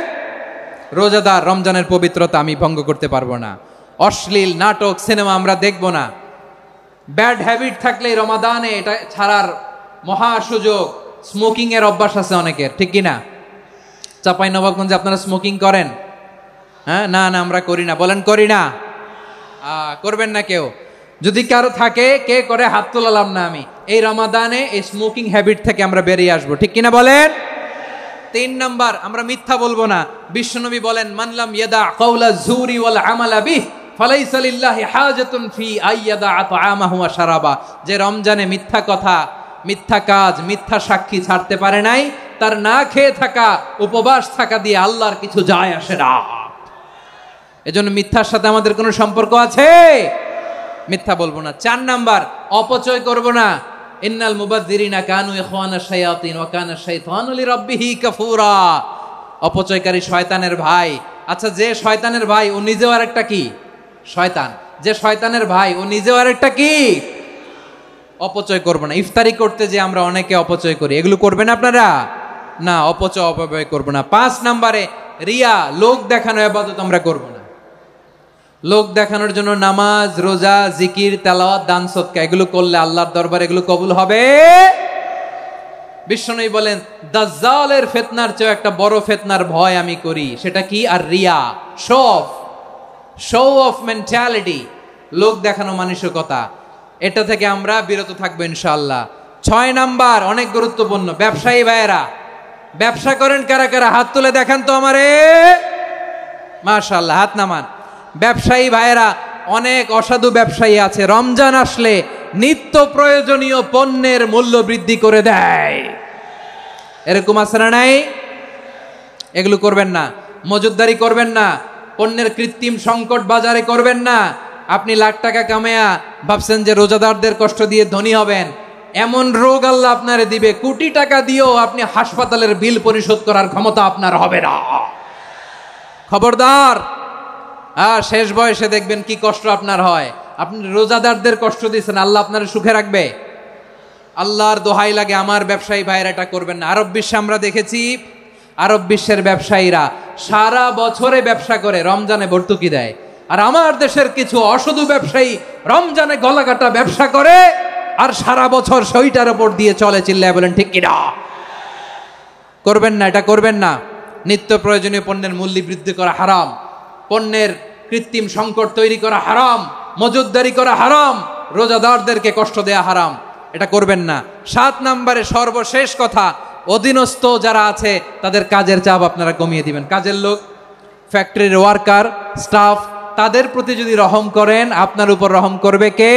রোজাদার, রমজানের পবিত্রতা আমি ভঙ্গ করতে পারবো না। অশ্লীল নাটক সিনেমা আমরা দেখবো না। ব্যাড হ্যাবিট থাকলে রমাদানে এটা ছাড়ার মহা সুযোগ। স্মোকিং এর অভ্যাস আছে অনেকের, ঠিক কিনা? চাঁপাইনবাবগঞ্জে আপনারা স্মোকিং করেন? হ্যাঁ, না না আমরা করি না। বলেন করি না? করবেন না কেউ? যদি কারো থাকে, কে করে হাত তোলালাম না আমি। এই রমাদানে এই স্মোকিং হ্যাবিট থেকে আমরা বেরিয়ে আসবো, ঠিক কিনা বলেন? 3 নাম্বার, আমরা মিথ্যা বলবো না। বিশ্বনবী বলেন, মানলাম ইয়াদা কাওলা যুরি ওয়াল আমালা বিহি ফালাইসা লিল্লাহি হাজাতুন ফি আইয়াদা তাআমাহু ওয়া শারাবা। যে রমজানে মিথ্যা কথা, মিথ্যা কাজ, মিথ্যা সাক্ষী ছাড়তে পারে নাই, তার না খেয়ে থাকা, উপবাস থাকা দিয়ে আল্লাহর কিছু যায় আসে না। এজন্য মিথ্যার সাথে আমাদের কোনো সম্পর্ক আছে? মিথ্যা বলবো না। 4 নাম্বার, অপচয় করব না। ইন্নাল মুবাযযিরিনা কানু ইখওয়ানাশ শায়াতিন ওয়া কানা শাইতানু লিরাব্বিহি কাফুরা। অপচয়কারী শয়তানের ভাই। আচ্ছা, যে শয়তানের ভাই ও নিজেও আরেকটা কি? শয়তান। যে শয়তানের ভাই ও নিজেও আরেকটা কি? অপচয় করব না। ইফতারি করতে যে আমরা অনেকে অপচয় করি, এগুলো করবেন আপনারা? না, অপচয় অপব্যয় করব না। 5 নাম্বারে, রিয়া, লোক দেখানো ইবাদত আমরা করব না। লোক দেখানোর জন্য নামাজ, রোজা, জিকির, তেলাওয়াত, দান সদকা এগুলো করলে আল্লাহর দরবারে এগুলো কবুল হবে? বিশ্বনবী বলেন, দাজ্জালের ফিতনার চেয়ে একটা বড় ফিতনার ভয় আমি করি। সেটা কি? আর রিয়া, শো অফ মেন্টালিটি, লোক দেখানো মানসিকতা। এটা থেকে আমরা বিরত থাকবো ইনশাআল্লাহ। 6 নাম্বার, অনেক গুরুত্বপূর্ণ। ব্যবসায়ী ভাইয়েরা, ব্যবসা করেন কারা কারা? হাত তুলে দেখান তো আমারে। মাশাআল্লাহ, হাত নামান। ব্যবসায়ী ভাইয়েরা, অনেক অসাধু ব্যবসায়ী আছে, রমজান আসলে নিত্য প্রয়োজনীয় পণ্যের মূল্য বৃদ্ধি করে দেয়। এরকম আছে না নাই? এগুলো করবেন না। মজুদদারি করবেন না। পণ্যের কৃত্রিম সংকট বাজারে করবেন না। আপনি লাখ টাকা কামায়া ভাবছেন যে রোজাদারদের কষ্ট দিয়ে ধনী হবেন। এমন রোগ আল্লাহ আপনারে দিবে, কোটি টাকা দিয়েও আপনি হাসপাতালের বিল পরিশোধ করার ক্ষমতা আপনার হবে না। খবরদার। শেষ বয়সে দেখবেন কি কষ্ট আপনার হয়। আপনি রোজাদারদের কষ্ট দিচ্ছেন, আল্লাহ আপনার সুখে রাখবে? আল্লাহর দোহাই লাগে, আমার ব্যবসায়ী ভাইয়েরা এটা করবেন না। আরব বিশ্বে আমরা দেখেছি, আরব বিশ্বের ব্যবসায়ীরা সারা বছরে ব্যবসা করে, রমজানে ভর্তুকি দেয়। আর আমার দেশের কিছু অসাধু ব্যবসায়ী রমজানে গলাকাটা ব্যবসা করে আর সারা বছর সইটার উপর দিয়ে চলে। চিল্লায় বলেন ঠিক কিনা? করবেন না, এটা করবেন না। নিত্য প্রয়োজনীয় পণ্যের মূল্য বৃদ্ধি করা হারাম, পণ্যের কৃত্রিম সংকট তৈরি করা হারাম, মজুদদারি করা হারাম, রোজাদারদেরকে কষ্ট দেয়া হারাম। এটা করবেন না। 7 নাম্বারে সর্বশেষ কথা, অধীনস্থ যারা আছে তাদের কাজের চাপ আপনারা কমিয়ে দিবেন। কাজের লোক, ফ্যাক্টরির ওয়ার্কার, স্টাফ, তাদের প্রতি যদি রহম করেন, আপনার উপর রহম করবে কে?